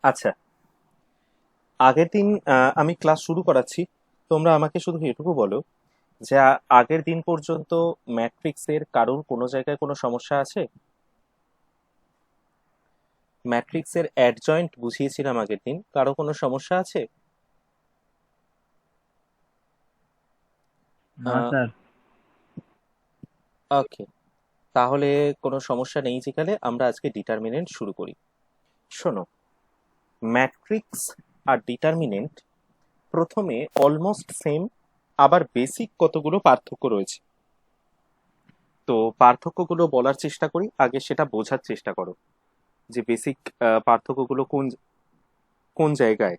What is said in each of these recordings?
আচ্ছা, আগের দিন আমি ক্লাস শুরু করাচ্ছি। তোমরা আমাকে শুধু এটুকু বলো যে আগের দিন পর্যন্ত ম্যাট্রিক্সের কারোর কোনো জায়গায় কোনো সমস্যা আছে? ম্যাট্রিক্সের অ্যাডজয়েন্ট বুঝিয়েছিলাম আগের দিন, কারো কোনো সমস্যা আছে? না স্যার। ওকে, তাহলে কোনো সমস্যা নেই, যেখানে আমরা আজকে ডিটারমিনেন্ট শুরু করি। শোনো, ম্যাট্রিক্স আর ডিটারমিনেন্ট প্রথমে অলমোস্ট সেম, আবার বেসিক কতগুলো পার্থক্য রয়েছে। তো পার্থক্যগুলো বলার চেষ্টা করি, আগে সেটা বোঝার চেষ্টা করো যে বেসিক পার্থক্যগুলো কোন কোন জায়গায়।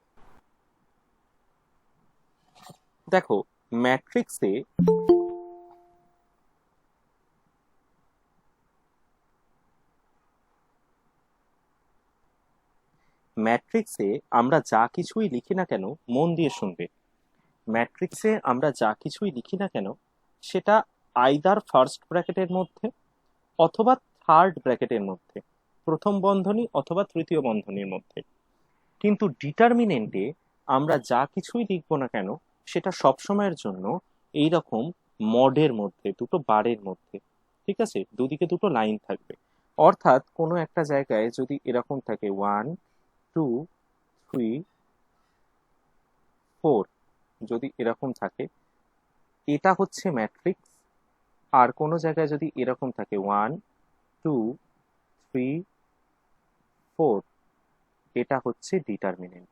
দেখো, ম্যাট্রিক্সে ম্যাট্রিক্সে আমরা যা কিছুই লিখি না কেন, মন দিয়ে শুনবে, ম্যাট্রিক্সে আমরা যা কিছুই লিখি না কেন সেটা আইদার ফার্স্ট ব্র্যাকেটের মধ্যে অথবা থার্ড ব্র্যাকেটের মধ্যে, প্রথম বন্ধনী অথবা তৃতীয় বন্ধনীর মধ্যে। কিন্তু ডিটারমিনেন্টে আমরা যা কিছুই লিখবো না কেন সেটা সবসময়ের জন্য এই রকম মডের মধ্যে, দুটো বারের মধ্যে। ঠিক আছে, দুদিকে দুটো লাইন থাকবে। অর্থাৎ কোনো একটা জায়গায় যদি এরকম থাকে 1 2 3 4, যদি এরকম থাকে এটা হচ্ছে ম্যাট্রিক্স। আর কোনো জায়গায় যদি এরকম থাকে 1 2 3 4, এটা হচ্ছে ডিটারমিনেন্ট।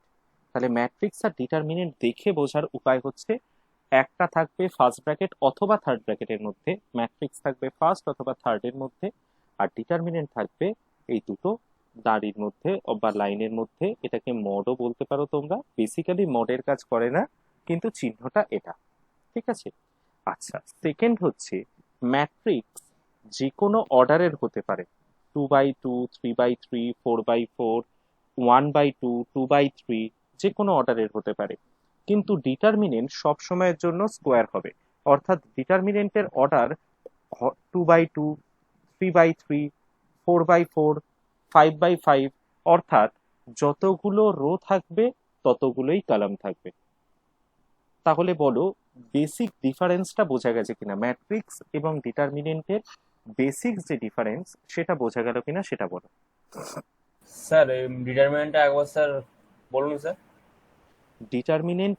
তাহলে ম্যাট্রিক্স আর ডিটারমিনেন্ট দেখে বোঝার উপায় হচ্ছে, একটা থাকবে ফার্স্ট ব্র্যাকেট অথবা থার্ড ব্র্যাকেটের মধ্যে, ম্যাট্রিক্স থাকবে ফার্স্ট অথবা থার্ডের মধ্যে, আর ডিটারমিনেন্ট থাকবে এই দুটো দাঁড়ির মধ্যে বা লাইনের মধ্যে। এটাকে মডও বলতে পারো তোমরা, বেসিক্যালি মডের কাজ করে না, কিন্তু চিহ্নটা এটা। ঠিক আছে। আচ্ছা, সেকেন্ড হচ্ছে ম্যাট্রিক্স যে কোনো অর্ডারের হতে পারে, 2x2, 3x3, 4x4, 1x2, 2x3, যে কোনো অর্ডারের হতে পারে। কিন্তু ডিটারমিনেন্ট সব সময়ের জন্য স্কোয়ার হবে। অর্থাৎ ডিটারমিনেন্টের order 2x2, 3x3, 4x4, 5x5, অর্থাৎ যতগুলো রো থাকবে ততগুলোই কলাম থাকবে। তাহলে বলো, বেসিক ডিফারেন্সটা বোঝা গেছে কিনা, ম্যাট্রিক্স এবং ডিটারমিনেন্টের বেসিক যে ডিফারেন্স সেটা বোঝা গেল কিনা সেটা বলো। স্যার এই ডিটারমিনেন্টটা একবার স্যার বলুন স্যার। ডিটারমিনেন্ট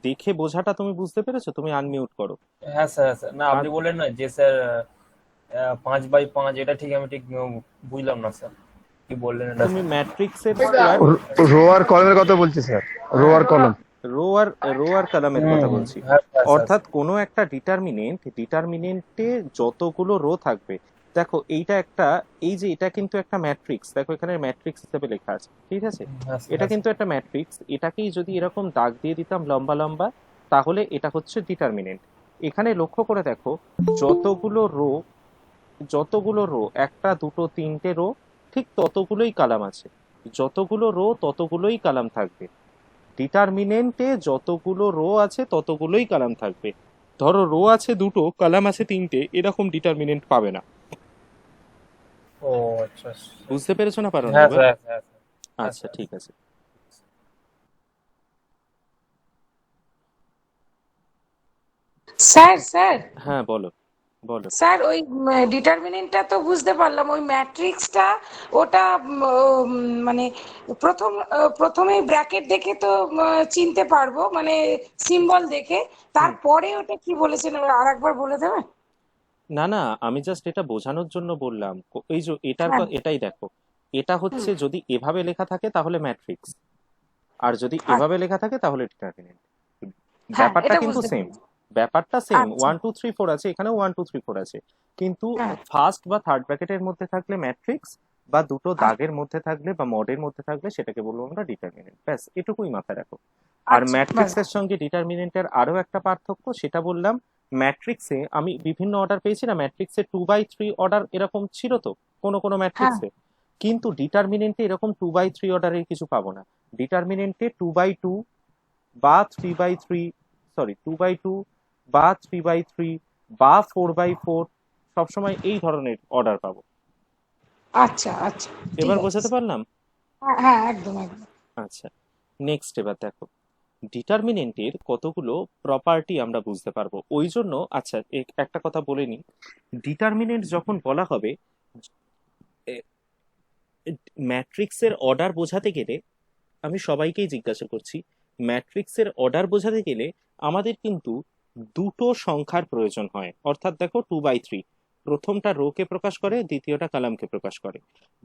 দেখে বোঝাটা তুমি বুঝতে পেরেছো? তুমি আনমিউট করো। হ্যাঁ স্যার, হ্যাঁ স্যার, না আর আপনি বললেন না যে স্যার 5x5, এটা ঠিক আমি ঠিক বুঝলাম না স্যার, কি বললেন এটা তুমি স্যার? ম্যাট্রিক্সের স্কোয়ার, রো আর কলামের কথা বলছি স্যার। রো হ্যাঁ, আর কলাম। রো আর রো আর কলামের হুম কথা হুম, বলছি। হ্যাঁ স্যার স্যার অর্থাৎ স্যার। কোনো একটা ডিটারমিনেন্টে যতগুলো রো থাকবে। দেখো এইটা একটা, এই যে এটা কিন্তু একটা ম্যাট্রিক্স, দেখো এখানে ম্যাট্রিক্স হিসেবে লেখা আছে, ঠিক আছে। হ্যাঁ স্যার, এটা হ্যাঁ কিন্তু স্যার। একটা ম্যাট্রিক্স, এটাকেই যদি এরকম দাগ দিয়ে দিতাম লম্বা লম্বা, তাহলে এটা হচ্ছে ডিটারমিনেন্ট। এখানে লক্ষ্য করে দেখো, যতগুলো রো যতগুলো রো, একটা দুটো তিনটে রো, ঠিক ততগুলোই কলাম আছে। যতগুলো রো ততগুলোই কলাম থাকবে। ডিটারমিনেন্টে যতগুলো রো আছে ততগুলোই কলাম থাকবে। ধরো রো আছে দুটো, কলাম আছে তিনটে, এরকম ডিটারমিনেন্ট পাবে না। ও আচ্ছা আচ্ছা। বুঝতে পেরেছো না পারো না হ্যাঁ এবার? স্যার, হ্যাঁ স্যার, হ্যাঁ আচ্ছা, স্যার। ঠিক আছে। স্যার স্যার হ্যাঁ, বলো বলো। স্যার ওই ডিটারমিনেন্টটা তো বুঝতে পারলাম, ওই ম্যাট্রিক্সটা ওটা মানে প্রথমেই ব্র্যাকেট দেখে তো চিনতে পারবো, মানে সিম্বল দেখে। হুম। তারপরে ওটা কি বলেছেন আর একবার বলে দেবেন? না না, আমি জাস্ট এটা বোঝানোর জন্য বললাম। এই যে হ্যাঁ। এটাই দেখো, এটা হুম। হচ্ছে যদি এভাবে লেখা থাকে তাহলে ম্যাট্রিক্স, আর যদি আচ্ছা। এভাবে লেখা থাকে তাহলে ডিটারমিনেন্ট। হ্যাঁ, ব্যাপারটা এটা কিন্তু বুঝতে সেম, পেরেছি। ব্যাপারটা সেম, আচ্ছা। 1 2 3 4 আছে, এখানেও 1 2 3 4 আছে। কিন্তু হ্যাঁ। ফার্স্ট বা থার্ড ব্র্যাকেটের মধ্যে থাকলে ম্যাট্রিক্স, বা দুটো আচ্ছা। দাগের মধ্যে থাকলে বা মডের মধ্যে থাকলে সেটাকে বলবো আমরা ডিটারমিনেন্ট। ব্যাস এটুকুই মাথায় রাখো। আর আচ্ছা, ব্যাস। ম্যাট্রিক্সের সঙ্গে ডিটারমিনেন্টের আরো একটা পার্থক্য সেটা বললাম, ম্যাট্রিক্সে আমি বিভিন্ন অর্ডার পেয়েছি না, ম্যাট্রিক্সে 2x3 অর্ডার এরকম ছিল তো কোনো কোনো হ্যাঁ। ম্যাট্রিক্সে। কিন্তু ডিটারমিনেন্টে এরকম 2x3 অর্ডারের কিছু পাবো না। ডিটারমিনেন্টে 2x2 বা 3x3, সরি 2x2 বা 3x3 বা 4x4, সবসময় এই ধরনের অর্ডার পাবো। আচ্ছা আচ্ছা, ঠিক এবার আছে। বোঝাতে পারলাম? হ্যাঁ হ্যাঁ, একদম একদম। আচ্ছা, নেক্সট এবার দেখো, ডিটারমিনেন্টের কতগুলো প্রপার্টি আমরা বুঝতে পারবো। ওই জন্য আচ্ছা একটা কথা বলে নিই, ডিটারমিনেন্ট যখন বলা হবে, ম্যাট্রিক্সের অর্ডার বোঝাতে গেলে, আমি সবাইকেই জিজ্ঞাসা করছি, ম্যাট্রিক্সের অর্ডার বোঝাতে গেলে আমাদের কিন্তু দুটো সংখ্যার প্রয়োজন হয়। অর্থাৎ দেখো 2/3, প্রথমটা রো কে প্রকাশ করে, দ্বিতীয়টা কলামকে প্রকাশ করে।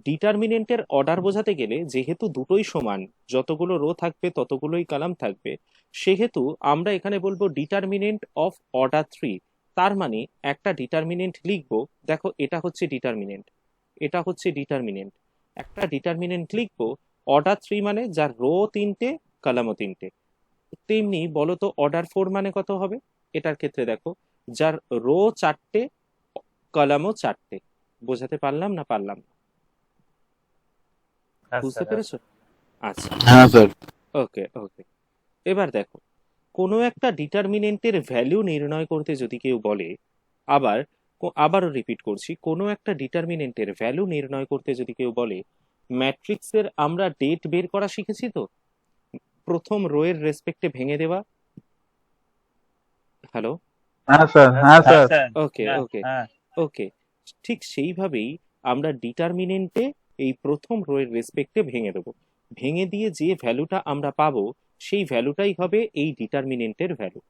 ডিটারমিনেন্টের অর্ডার বোঝাতে গেলে যেহেতু দুটোই সমান, যতগুলো রো থাকবে ততগুলোই কলাম থাকবে, সেহেতু আমরা এখানে বলবো ডিটারমিনেন্ট অফ অর্ডার 3। তার মানে একটা ডিটারমিনেন্ট লিখবো, দেখো এটা হচ্ছে ডিটারমিনেন্ট, এটা হচ্ছে ডিটারমিনেন্ট, একটা ডিটারমিনেন্ট লিখবো অর্ডার 3 মানে যার রো 3টে কলামও 3টে। তেমনি বলো তো অর্ডার 4 মানে কত হবে? এটার ক্ষেত্রে দেখো, যার রো 4টে কলামও 4টে। বোঝাতে পারলাম না পারলাম না? হ্যাঁ বুঝতে স্যার, হ্যাঁ পেরেছো? আচ্ছা, হ্যাঁ স্যার। ওকে ওকে। এবার দেখো, কোনো একটা ডিটারমিনেন্টের ভ্যালু নির্ণয় করতে যদি কেউ বলে, আবার আবারও রিপিট করছি, কোনো একটা ডিটারমিনেন্টের ভ্যালু নির্ণয় করতে যদি কেউ বলে, ম্যাট্রিক্সের আমরা ডেট বের করা শিখেছি তো, প্রথম রো এর রেসপেক্টে ভেঙে দেওয়া। হ্যালো? হ্যাঁ স্যার। হ্যাঁ হ্যাঁ স্যার, স্যার। ওকে হ্যাঁ ওকে হ্যাঁ। ওকে। ঠিক সেইভাবেই আমরা ডিটারমিনেন্টে এই প্রথম রো এর রেসপেক্টে ভেঙে দেবো। ভেঙে দিয়ে যে ভ্যালুটা আমরা পাবো, সেই ভ্যালুটাই হবে এই ডিটারমিনেন্টের ভ্যালু।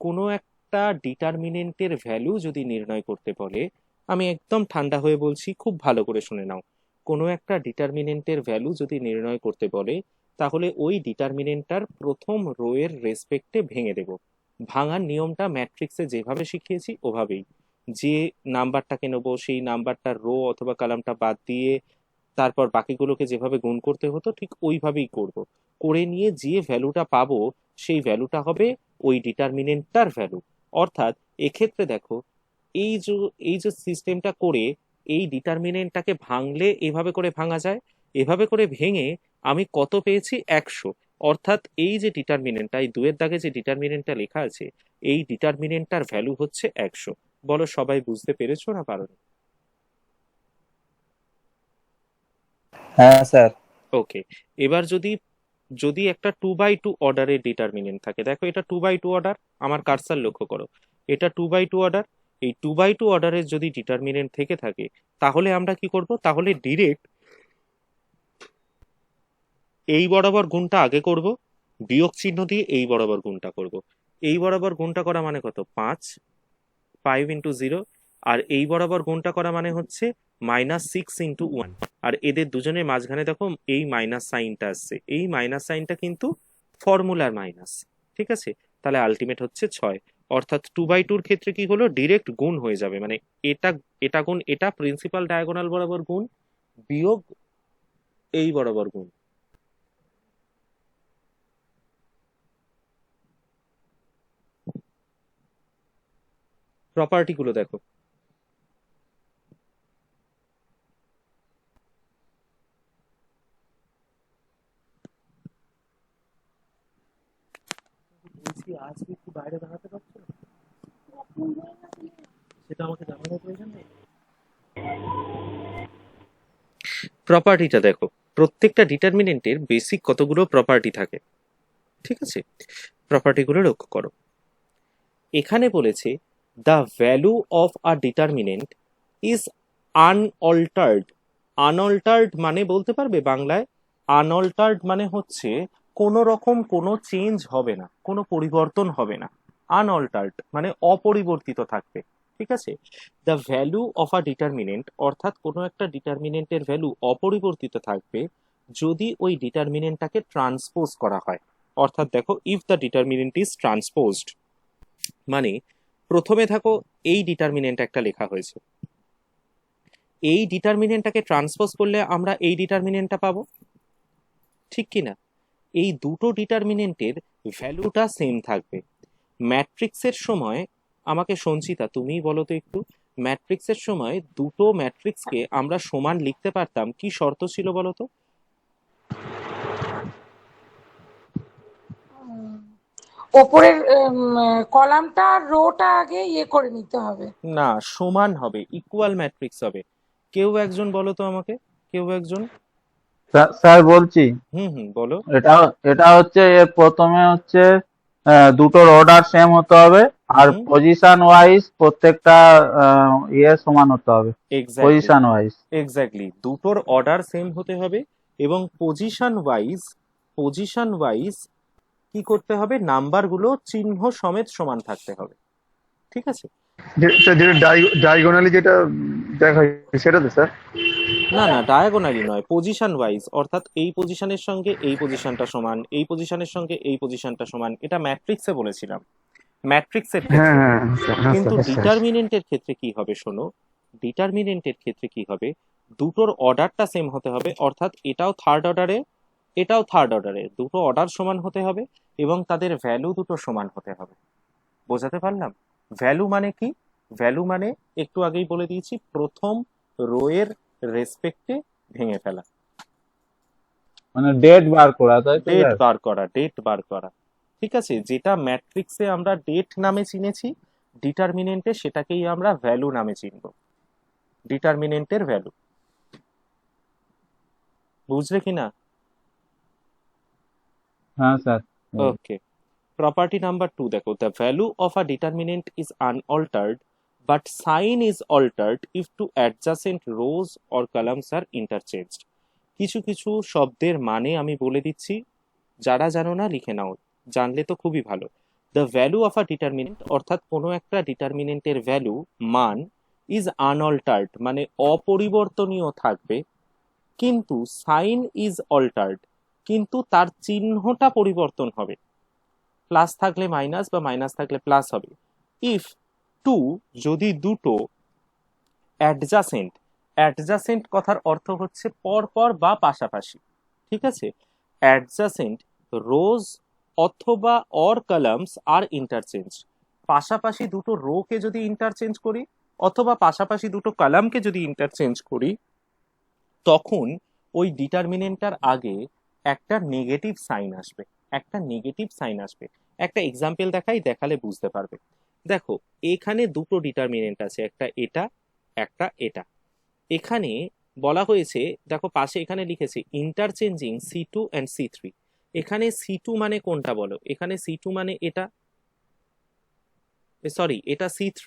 কোনো একটা ডিটারমিনেন্টের ভ্যালু যদি নির্ণয় করতে বলে, আমি একদম ঠান্ডা হয়ে বলছি, খুব ভালো করে শুনে নাও, কোনো একটা ডিটারমিনেন্টের ভ্যালু যদি নির্ণয় করতে বলে, তাহলে ওই ডিটারমিনেন্টটার প্রথম রো এর রেসপেক্টে ভেঙে দেব। ভাঙার নিয়মটা ম্যাট্রিক্সে যেভাবে শিখিয়েছি ওভাবেই, যে নাম্বারটাকে নেবো সেই নাম্বারটার রো অথবা কলামটা বাদ দিয়ে তারপর বাকিগুলোকে যেভাবে গুণ করতে হতো ঠিক ওইভাবেই করব। করে নিয়ে যে ভ্যালুটা পাবো, সেই ভ্যালুটা হবে ওই ডিটারমিনেন্টটার ভ্যালু। অর্থাৎ এক্ষেত্রে দেখো, এই যে এই যে সিস্টেমটা করে, এই ডিটারমিনেন্টটাকে ভাঙলে এভাবে করে ভাঙা যায়, এভাবে করে ভেঙে আমি কত পেয়েছি? 100। অর্থাৎ এই যে ডিটারমিনেন্টটা, এই দুয়ের দাগে যে ডিটারমিনেন্টটা লেখা আছে, এই ডিটারমিনেন্টটার ভ্যালু হচ্ছে 100। বলো সবাই বুঝতে পেরেছো না পারোনি? হ্যাঁ স্যার। ওকে। এবার যদি যদি একটা 2/2 অর্ডারের ডিটারমিনেন্ট থাকে, দেখো এটা 2/2 অর্ডার, আমার কার্সার লক্ষ্য করো, এটা 2/2 অর্ডার। এই 2/2 অর্ডারের যদি ডিটারমিনেন্ট থেকে থাকে, তাহলে আমরা কি করব? তাহলে ডিরেক্ট এই বরাবর গুণটা আগে করব, বিয়োগ চিহ্ন দিয়ে এই বরাবর গুণটা করব। এই বরাবর গুণটা করা মানে কত? 5, 5 × 0। আর এই বরাবর গুণটা করা মানে হচ্ছে -6 × 1। আর এদের দুজনের মাঝখানে দেখো এই মাইনাস সাইনটা আসছে, এই মাইনাস সাইনটা কিন্তু ফর্মুলার মাইনাস। ঠিক আছে? তাহলে আলটিমেট হচ্ছে 6। অর্থাৎ 2/2 ক্ষেত্রে কি হলো? ডিরেক্ট গুণ হয়ে যাবে, মানে এটা এটা গুণ এটা, প্রিন্সিপাল ডায়াগোনাল বরাবর গুণ, বিয়োগ এই বরাবর গুণ। প্রপার্টি গুলো দেখো, বলছি আজকে কি বাইরে দাঁড়াতে পারছো না? সেটা আমাকে জানানোর প্রয়োজন নেই। প্রপার্টিটা দেখো, প্রত্যেকটা ডিটারমিনেন্টের বেসিক কতগুলো প্রপার্টি থাকে। ঠিক আছে? প্রপার্টিগুলো লক্ষ্য করো। এখানে বলেছে the value of a determinant is unaltered. Unaltered মানে বলতে পারবে বাংলায়? আনঅল্টার্ড মানে হচ্ছে কোনো রকম কোনো চেঞ্জ হবে না, কোনো পরিবর্তন হবে না। আনঅল্টার্ড মানে অপরিবর্তিত থাকবে। ঠিক আছে? The value of a determinant, অর্থাৎ কোনো একটা ডিটারমিনেন্টের ভ্যালু অপরিবর্তিত থাকবে যদি ওই ডিটারমিনেন্টটাকে ট্রান্সপোজ করা হয়। অর্থাৎ দেখো, ইফ দ্য ডিটারমিনেন্ট ইজ ট্রান্সপোজড, মানে প্রথমে থাকো এই ডিটারমিনেন্ট একটা লেখা হয়েছে, এই ডিটারমিনেন্টটাকে ট্রান্সপোজ করলে আমরা এই ডিটারমিনেন্টটা পাবো, ঠিক কি না? এই দুটো ডিটারমিনেন্টের ভ্যালুটা সেম থাকবে। ম্যাট্রিক্সের সময়, আমাকে সঞ্চিতা তুমিই বলো তো একটু, ম্যাট্রিক্সের সময় দুটো ম্যাট্রিক্সকে আমরা সমান লিখতে পারতাম, কি শর্ত ছিল বলো তো? ওপরের কলামটা আর রোটা আগে ইয়ে করে নিতে হবে। না, সমান হবে, ইকুয়াল ম্যাট্রিক্স হবে। কেউ একজন বলো তো আমাকে, কেউ একজন। স্যার বলছি, বলো। এটা এটা হচ্ছে এর প্রথমে হচ্ছে দুটোর অর্ডার সেম হতে হবে, আর হুম, পজিশন ওয়াইজ প্রত্যেকটা সমান হতে হবে, এক্স্যাক্টলি, পজিশন ওয়াইজ। এক্স্যাক্টলি, দুটোর অর্ডার সেম হতে হবে এবং পজিশন ওয়াইজ কি করতে হবে, নাম্বারগুলো চিহ্ন সমেত সমান থাকতে হবে। ঠিক আছে? যেটা যেটা ডায়াগোনালি যেটা দেখা যায় সেটা তো স্যার। না না, ডায়াগোনালি নয়, পজিশন ওয়াইজ, অর্থাৎ এই পজিশনের সঙ্গে এই পজিশনটা সমান, এই পজিশনের সঙ্গে এই পজিশনটা সমান, এটা ম্যাট্রিক্সে বলেছিলাম, ম্যাট্রিক্সের হ্যাঁ ক্ষেত্রে। হ্যাঁ স্যার, হ্যাঁ কিন্তু স্যার, হ্যাঁ স্যার। ডিটারমিনেন্টের ক্ষেত্রে কি হবে শোনো, ডিটারমিনেন্টের ক্ষেত্রে কি হবে, দুটোর অর্ডারটা সেম হতে হবে, অর্থাৎ এটাও থার্ড অর্ডারে, এটাও থার্ড অর্ডারে, দুটো অর্ডার সমান হতে হবে এবং তাদের ভ্যালু দুটো সমান হতে হবে। বোঝাতে পারলাম? ভ্যালু মানে কি? ভ্যালু মানে একটু আগেই বলে দিয়েছি, প্রথম রো এর রেসপেক্টে ভেঙে ফেলা, মানে ডেট বার করা, তাই তো ডেট স্যার? বার করা, ডেট বার করা। ঠিক আছে, যেটা ম্যাট্রিক্সে আমরা ডেট নামে চিনেছি, ডিটারমিনেন্টে সেটাকেই আমরা ভ্যালু নামে চিনব, ডিটারমিনেন্টের ভ্যালু। বুঝলে কি না? হ্যাঁ স্যার। ওকে। প্রপার্টি নাম্বার 2 দেখো, the value of a determinant is unaltered but sign is altered if two adjacent rows or columns are interchanged. কিছু কিছু শব্দের মানে আমি বলে দিচ্ছি, যারা জানো না লিখে নাও, জানলে তো খুবই ভালো। The value of a determinant, অর্থাৎ কোনো একটা ডিটারমিনেন্টের ভ্যালু, মান, ইজ আনঅল্টার্ড মানে অপরিবর্তনীয় থাকবে, কিন্তু সাইন ইজ অল্টার্ড কিন্তু তার চিহ্নটা পরিবর্তন হবে, প্লাস থাকলে মাইনাস বা মাইনাস থাকলে প্লাস হবে। ইফ টু, যদি দুটো, অ্যাডজাসেন্ট, অ্যাডজাসেন্ট কথার অর্থ হচ্ছে পরপর বা পাশাপাশি। ঠিক আছে? অ্যাডজাসেন্ট রোজ অথবা অর কলামস আর ইন্টারচেঞ্জ, পাশাপাশি দুটো রো কে যদি ইন্টারচেঞ্জ করি অথবা পাশাপাশি দুটো কলামকে যদি ইন্টারচেঞ্জ করি, তখন ওই ডিটারমিনেন্টটার আগে একটা নেগেটিভ সাইন আসবে, একটা নেগেটিভ সাইন আসবে। একটা এক্সাম্পল দেখাই, দেখালে বুঝতে পারবে। দেখো, এখানে দুটো ডিটারমিনেন্ট আছে, একটা এটা, একটা এটা। এখানে বলা হয়েছে, দেখো পাশে এখানে লিখেছে ইন্টারচেঞ্জিং C2 অ্যান্ড C3। এখানে C2 মানে কোনটা বলো? এখানে C2 মানে এটা, সরি এটা C3,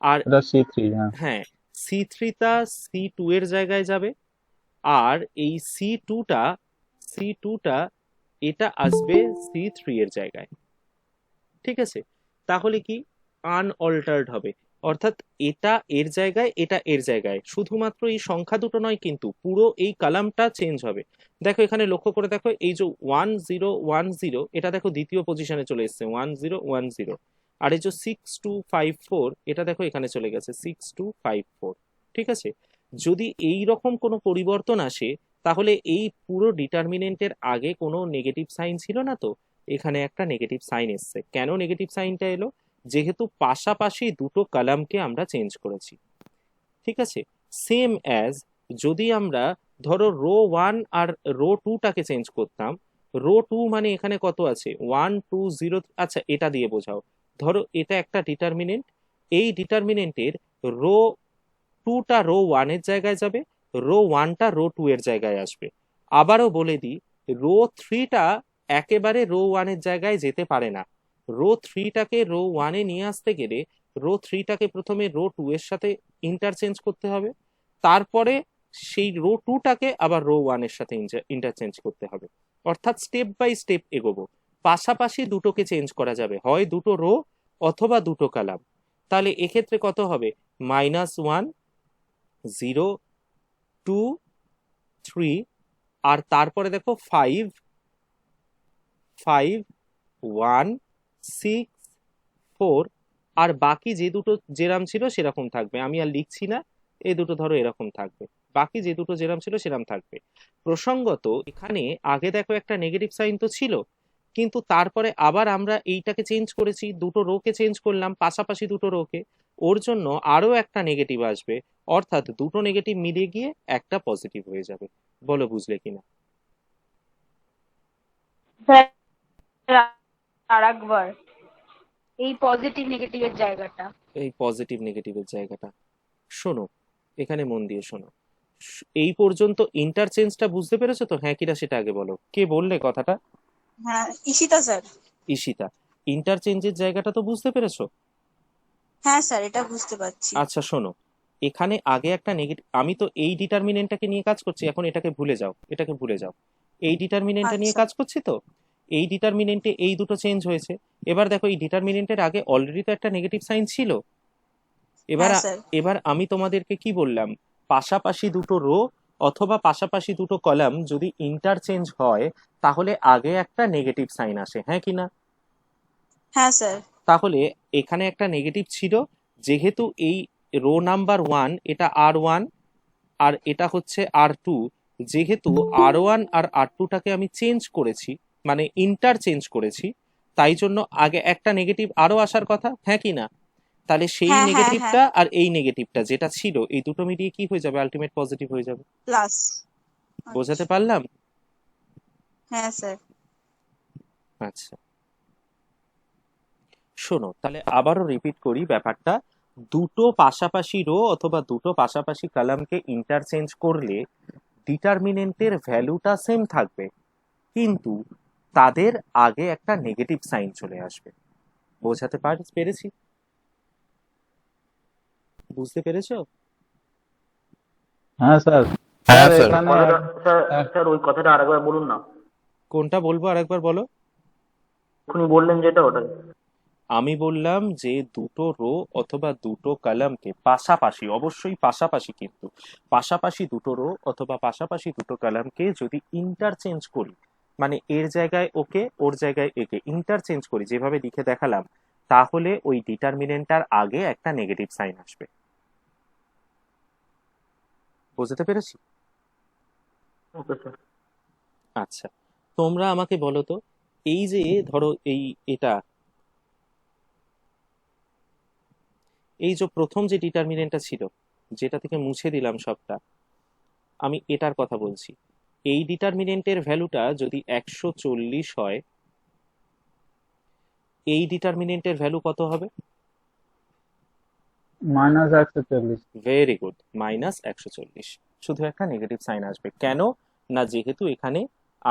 আর এটা C3, হ্যাঁ। হ্যাঁ, C3টা C2 এর জায়গায় যাবে, আর এই সি টুটা এটা আসবে C3 এর জায়গায়। ঠিক আছে? তাহলে কি আনঅল্টার্ড হবে, অর্থাৎ এটা এর জায়গায়, এটা এর জায়গায়, শুধুমাত্র এই সংখ্যা দুটো নয়, কিন্তু পুরো এই কলামটা চেঞ্জ হবে। দেখো এখানে লক্ষ্য করে দেখো, এই যে 1010, এটা দেখো দ্বিতীয় পজিশনে চলে এসেছে 1010, আর এই যে 6254, এটা দেখো এখানে চলে গেছে 6254। ঠিক আছে? যদি এই রকম কোনো পরিবর্তন আসে, তাহলে এই পুরো ডিটারমিনেন্টের আগে কোনো নেগেটিভ সাইন ছিল না, তো এখানে একটা নেগেটিভ সাইন এসছে। কেন নেগেটিভ সাইনটা এলো? যেহেতু পাশাপাশি দুটো কলামকে আমরা চেঞ্জ করেছি। ঠিক আছে? সেম অ্যাজ, যদি আমরা ধরো রো 1 আর রো 2টাকে চেঞ্জ করতাম, রো 2 মানে এখানে কত আছে 1 2 0, আচ্ছা এটা দিয়ে বোঝাও। ধরো এটা একটা ডিটারমিনেন্ট, এই ডিটারমিনেন্টের রো 2টা রো 1 এর জায়গায় যাবে, রো 1টা রো 2 এর জায়গায় আসবে। আবারও বলে দিই, রো 3টা একেবারে রো 1 এর জায়গায় যেতে পারে না। রো 3টাকে রো 1-এ নিয়ে আসতে গেলে রো 3টাকে প্রথমে রো 2 এর সাথে ইন্টারচেঞ্জ করতে হবে, তারপরে সেই রো 2টাকে আবার রো 1 এর সাথে ইন্টারচেঞ্জ করতে হবে। অর্থাৎ স্টেপ বাই স্টেপ এগোবো, পাশাপাশি দুটোকে চেঞ্জ করা যাবে, হয় দুটো রো অথবা দুটো কলাম। তাহলে এক্ষেত্রে কত হবে? -1, 0, 2, 3, আর তারপরে দেখো 5, 5, 1, 6, 4, আর বাকি যে দুটো যেরাম ছিল সেরকম থাকবে, আমি আর লিখছি না, এই দুটো ধরো এরকম থাকবে, বাকি যে দুটো যেরাম ছিল সেরাম থাকবে। প্রসঙ্গত এখানে আগে দেখো একটা নেগেটিভ সাইন তো ছিল, কিন্তু তারপরে আবার আমরা এইটাকে চেঞ্জ করেছি, দুটো রোকে চেঞ্জ করলাম, পাশাপাশি দুটো রোকে, ওর জন্য আরো একটা নেগেটিভ আসবে, অর্থাৎ দুটো নেগেটিভ মিলিয়ে গিয়ে একটা পজিটিভ হয়ে যাবে। বলো বুঝলে কিনা? স্যার আরেকবার এই পজিটিভ নেগেটিভের জায়গাটা। এই পজিটিভ নেগেটিভের জায়গাটা শোনো, এখানে মন দিয়ে শোনো। এই পর্যন্ত ইন্টারচেঞ্জটা বুঝতে পেরেছো তো? হ্যাঁ কিনা সেটা আগে বলো। কে বললে কথাটা? হ্যাঁ, ঈশিতা স্যার। ঈশিতা। ইন্টারচেঞ্জের জায়গাটা তো বুঝতে পেরেছো? হ্যাঁ স্যার, এটা বুঝতে পারছি। আচ্ছা শোনো, এখানে আগে একটা নেগেটিভ, আমি তো এই ডিটারমিনেন্টটাকে নিয়ে কাজ করছি, এখন এটাকে ভুলে যাও, এটাকে ভুলে যাও। এই ডিটারমিনেন্টটা নিয়ে আচ্ছা। কাজ করছি তো। এই ডিটারমিনেন্টে এই দুটো চেঞ্জ হয়েছে। এবার দেখো এই ডিটারমিনেন্টের আগে অলরেডি তো একটা নেগেটিভ সাইন ছিল। এবার হ্যাঁ স্যার। এবার আমি তোমাদেরকে কি বললাম, পাশাপাশি দুটো রো অথবা পাশাপাশি দুটো কলাম যদি ইন্টারচেঞ্জ হয় তাহলে আগে একটা নেগেটিভ সাইন আসে, হ্যাঁ কি না? হ্যাঁ স্যার। তাহলে এখানে একটা নেগেটিভ ছিল, যেহেতু এই রো নাম্বার 1 এটা R1 আর এটা হচ্ছে R2, যেহেতু R1 আর R2টাকে আমি চেঞ্জ করেছি, মানে ইন্টারচেঞ্জ করেছি, তাই জন্য আগে একটা নেগেটিভ আরো আসার কথা, হ্যাঁ কি না? তাহলে সেই হ্যাঁ হ্যাঁ হ্যাঁ, নেগেটিভটা আর এই নেগেটিভটা যেটা ছিল এই দুটো মিলিয়ে কি হয়ে যাবে? আলটিমেট পজিটিভ হয়ে যাবে। প্লাস। বোঝাতে পারলাম? হ্যাঁ স্যার। আচ্ছা শোনো, তাহলে আবারও রিপিট করি ব্যাপারটা। দুটো পাশাপাশি রো অথবা দুটো পাশাপাশি কলামকে ইন্টারচেঞ্জ করলে ডিটারমিনেন্টের ভ্যালুটা সেম থাকবে, কিন্তু তাদের আগে একটা নেগেটিভ সাইন চলে আসবে। বোঝাতে পেরেছি? বুঝতে পেরেছো? হ্যাঁ স্যার। হ্যাঁ স্যার স্যার। এখানে স্যার ওই কথাটা আরেকবার বলুন না। কোনটা বলবো আরেকবার বলো। এখনই বললেন যেটা ওটাই। আমি বললাম যে দুটো রো অথবা দুটো কলামকে পাশাপাশি, অবশ্যই পাশাপাশি, কিন্তু পাশাপাশি দুটো রো অথবা পাশাপাশি দুটো কলামকে যদি ইন্টারচেঞ্জ করি, মানে এর জায়গায় ওকে ওর জায়গায় একে ইন্টারচেঞ্জ করি যেভাবে লিখে দেখালাম, তাহলে ওই ডিটারমিনেন্টটার আগে একটা নেগেটিভ সাইন আসবে। বুঝতে পেরেছি? Okay sir. আচ্ছা তোমরা আমাকে বলো তো, এই যে ধরো এটা এই যে প্রথম যে ডিটারমিনেন্টটা ছিল যেটা থেকে মুছে দিলাম সবটা, আমি এটার কথা বলছি। এই ডিটারমিনেন্টের ভ্যালুটা যদি 140 হয়, এই ডিটারমিনেন্টের ভ্যালু কত হবে? -140। Very good, -140। শুধু একটা নেগেটিভ সাইন আসবে, কেন না যেহেতু এখানে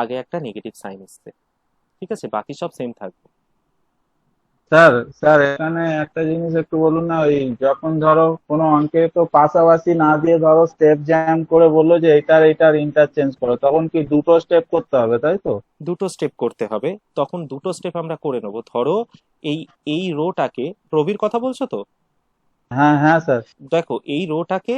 আগে একটা নেগেটিভ সাইন এসছে। ঠিক আছে, বাকি সব সেম থাকবে। স্যার স্যার এখানে একটা জিনিস একটু বলুন না, ওই যখন ধরো কোনো অঙ্কে তো পাশাপাশি না দিয়ে ধরো স্টেপ জ্যাম করে বললো যে এটার ইন্টারচেঞ্জ করো, তখন কি দুটো স্টেপ করতে হবে তাই তো? দুটো স্টেপ করতে হবে, তখন দুটো স্টেপ আমরা করে নেবো। ধরো এই এই রোটাকে, প্রবীর কথা বলছো তো? হ্যাঁ হ্যাঁ স্যার। দেখো এই রোটাকে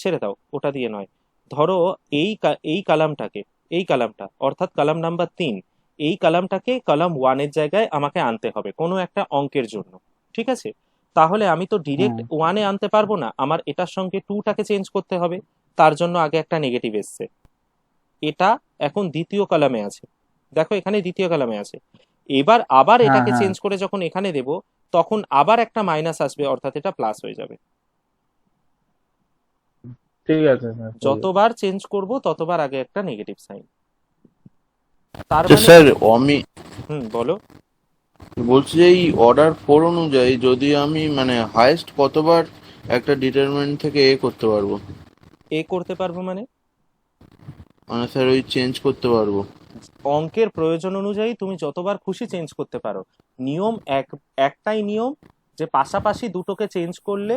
ছেড়ে দাও, ওটা দিয়ে নয়। ধরো এই কালামটাকে, এই কালামটা অর্থাৎ কালাম নাম্বার 3, এই কালামটাকে কলাম 1 এর জায়গায় আমাকে আনতে হবে কোনো একটা অঙ্কের জন্য। ঠিক আছে, তাহলে আমি তো ডিরেক্ট হ্যাঁ 1-এ আনতে পারবো না, আমার এটার সঙ্গে 2টাকে চেঞ্জ করতে হবে। তার জন্য আগে একটা নেগেটিভ এসছে, এটা এখন দ্বিতীয় কলামে আছে। দেখো এখানে দ্বিতীয় কলামে আছে। এবার আবার হ্যাঁ এটাকে হ্যাঁ চেঞ্জ করে যখন এখানে দেব, তখন আবার একটা মাইনাস আসবে, অর্থাৎ এটা প্লাস হয়ে যাবে। ঠিক আছে স্যার, ঠিক আছে। যতবার চেঞ্জ করব ততবার আগে একটা নেগেটিভ সাইন। তার আচ্ছা মানে স্যার, আমি বলো। বলছি যে এই অর্ডার 4 অনুযায়ী যদি আমি মানে হাইয়েস্ট কতবার একটা ডিটারমিনেন্ট থেকে করতে পারবো? এ করতে পারবো মানে মানে স্যার ওই চেঞ্জ করতে পারবো? অঙ্কের প্রয়োজন অনুযায়ী তুমি যতবার খুশি চেঞ্জ করতে পারো। নিয়ম একটাই নিয়ম, যে পাশাপাশি দুটোকে চেঞ্জ করলে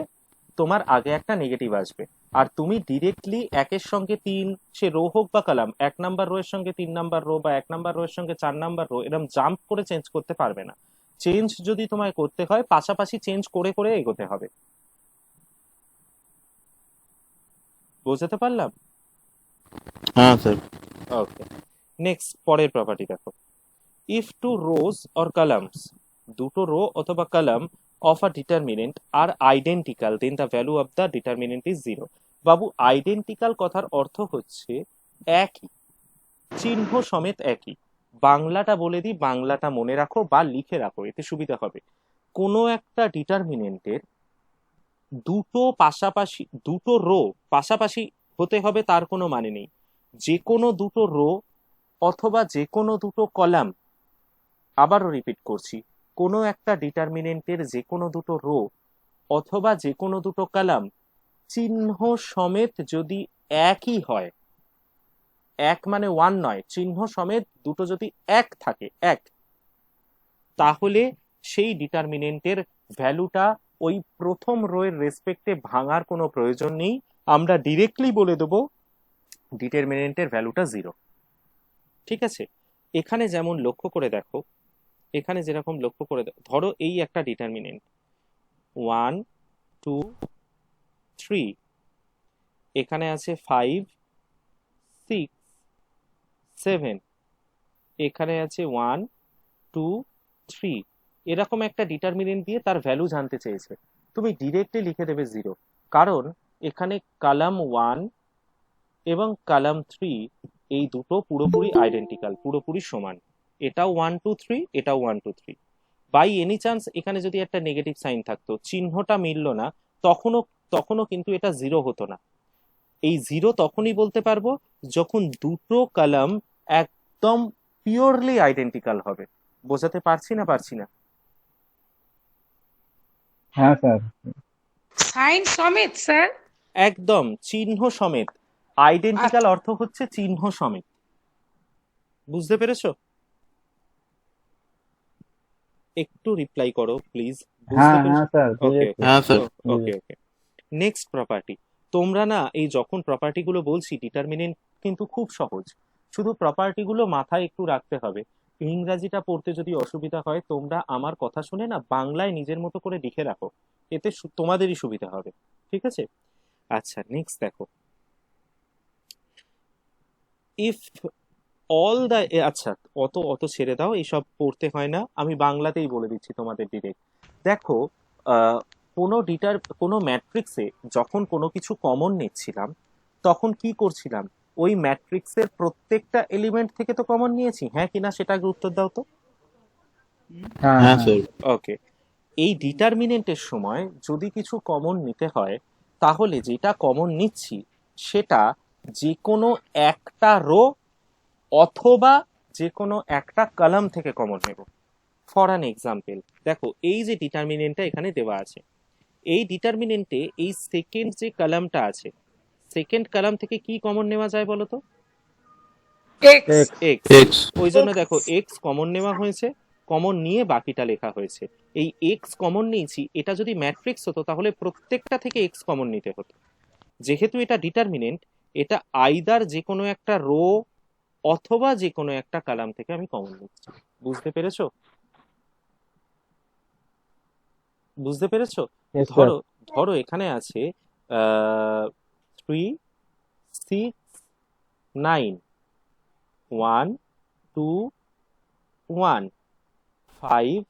তোমার আগে একটা নেগেটিভ আসবে। আর তুমি ডিরেক্টলি একের সঙ্গে 3, সে রো হোক বা কলাম, 1 নাম্বার রো এর সঙ্গে 3 নাম্বার রো বা 1 নাম্বার রো এর সঙ্গে 4 নাম্বার রো, এরকম জাম্প করে চেঞ্জ করতে পারবে না। চেঞ্জ যদি তোমায় করতে হয় পাশাপাশি চেঞ্জ করে করে এগোতে হবে। বুঝতে পারলাম? হ্যাঁ স্যার। ওকে, নেক্সট পরের প্রপার্টি দেখো। If two rows or columns, দুটো রো অথবা column of a determinant are identical, then the value of the determinant is 0। বাবু আইডেন্টিক্যাল কথার অর্থ হচ্ছে একই, চিহ্ন সমেত একই। বাংলাটা বলে দিই, বাংলাটা মনে রাখো বা লিখে রাখো, এতে সুবিধা হবে। কোনো একটা ডিটারমিনেন্টের দুটো রো পাশাপাশি হতে হবে তার কোনো মানে নেই। যে কোনো দুটো রো অথবা যে কোনো দুটো কলাম, আবারও রিপিট করছি, কোনো একটা ডিটারমিনেন্টের যে কোনো দুটো রো অথবা যে কোনো দুটো কলাম চিহ্ন সমেত যদি একই হয়, এক মানে ওয়ান নয়, চিহ্ন সমেত দুটো যদি এক থাকে, এক, তাহলে সেই ডিটারমিনেন্টের ভ্যালুটা ওই প্রথম রো এর রেসপেক্টে ভাঙার কোনো প্রয়োজন নেই, আমরা ডিরেক্টলি বলে দেবো ডিটারমিনেন্টের ভ্যালুটা 0। ঠিক আছে? এখানে যেমন লক্ষ্য করে দেখো, এখানে যেরকম লক্ষ্য করে ধরো এই একটা ডিটারমিনেন্ট 1 2 3, এখানে আছে 5 6 7, এখানে আছে 1 2 3, এরকম একটা ডিটারমিনেন্ট দিয়ে তার ভ্যালু জানতে চেয়েছে, তুমি ডিরেক্টলি লিখে দেবে 0, কারণ এখানে কলাম 1 এবং কলাম 3 এই দুটো পুরোপুরি আইডেন্টিক্যাল, পুরোপুরি সমান, এটাও 1 2 3, এটাও 1 2 3। বাই এনি চান্স এখানে যদি একটা নেগেটিভ সাইন থাকতো, চিহ্নটা মিললো না, তখনও কিন্তু এটা 0 হতো না। এই 0 তখনই বলতে পারবো যখন দুটো কলাম একদম পিওরলি আইডেন্টিক্যাল হবে। বোঝাতে পারছি না? হ্যাঁ স্যার। সাইন সমেত স্যার? একদম চিহ্ন সমেত। আইডেন্টিক্যাল অর্থ হচ্ছে চিহ্ন সমেত। বুঝতে পেরেছো? একটু রিপ্লাই করো প্লিজ। বুঝতে পেরেছো? হ্যাঁ স্যার, ওকে হ্যাঁ স্যার। ওকে। Next property. তোমরা না এই যখন প্রপার্টি গুলো বলছি, ডিটারমিনেন্ট কিন্তু খুব সহজ, শুধু প্রপার্টি গুলো মাথায় একটু রাখতে হবে। ইংরাজিটা পড়তে যদি অসুবিধা হয়, তোমরা আমার কথা শুনে না বাংলায় নিজের মতো করে লিখে রাখো, এতে তোমাদেরই সুবিধা হবে। ঠিক আছে? আচ্ছা, নেক্সট দেখো, ইফ অল দ্য, আচ্ছা অত ছেড়ে দাও, এইসব পড়তে হয় না, আমি বাংলাতেই বলে দিচ্ছি তোমাদের ডিরেক্ট। দেখো, কোনো ম্যাট্রিক্সে যখন কোনো কিছু কমন নিচ্ছিলাম, তখন কি করছিলাম, ওই ম্যাট্রিক্সের প্রত্যেকটা এলিমেন্ট থেকে তো কমন নিয়েছি, হ্যাঁ কিনা সেটা আগে উত্তর দাও তো। হ্যাঁ স্যার। ওকে, এই ডিটারমিনেন্টের সময় যদি কিছু কমন নিতে হয়, তাহলে যেটা কমন নিচ্ছি সেটা যে কোনো একটা রো অথবা যে কোনো একটা কলাম থেকে কমন নেব। ফর অ্যান এক্সাম্পল, দেখো এই যে ডিটারমিনেন্টটা এখানে দেওয়া আছে, এই ডিটারমিনেন্টে এই সেকেন্ড যে কলামটা আছে, সেকেন্ড কলাম থেকে কি কমন নেওয়া যায় বলো তো? এক্স। এক্স। ওই জন্য দেখো এক্স কমন নেওয়া হয়েছে, কমন নিয়ে বাকিটা লেখা হয়েছে। এই এক্স কমন নিয়েছি, এটা যদি ম্যাট্রিক্স হতো তাহলে প্রত্যেকটা থেকে এক্স কমন নিতে হতো। যেহেতু এটা ডিটারমিনেন্ট, এটা আইদার যে কোনো একটা রো অথবা যে কোনো একটা কলাম থেকে আমি কমন নিচ্ছি। বুঝতে পেরেছো? Yes, sir. ধরো এখানে আছে 3 6 9, 1 2 1 5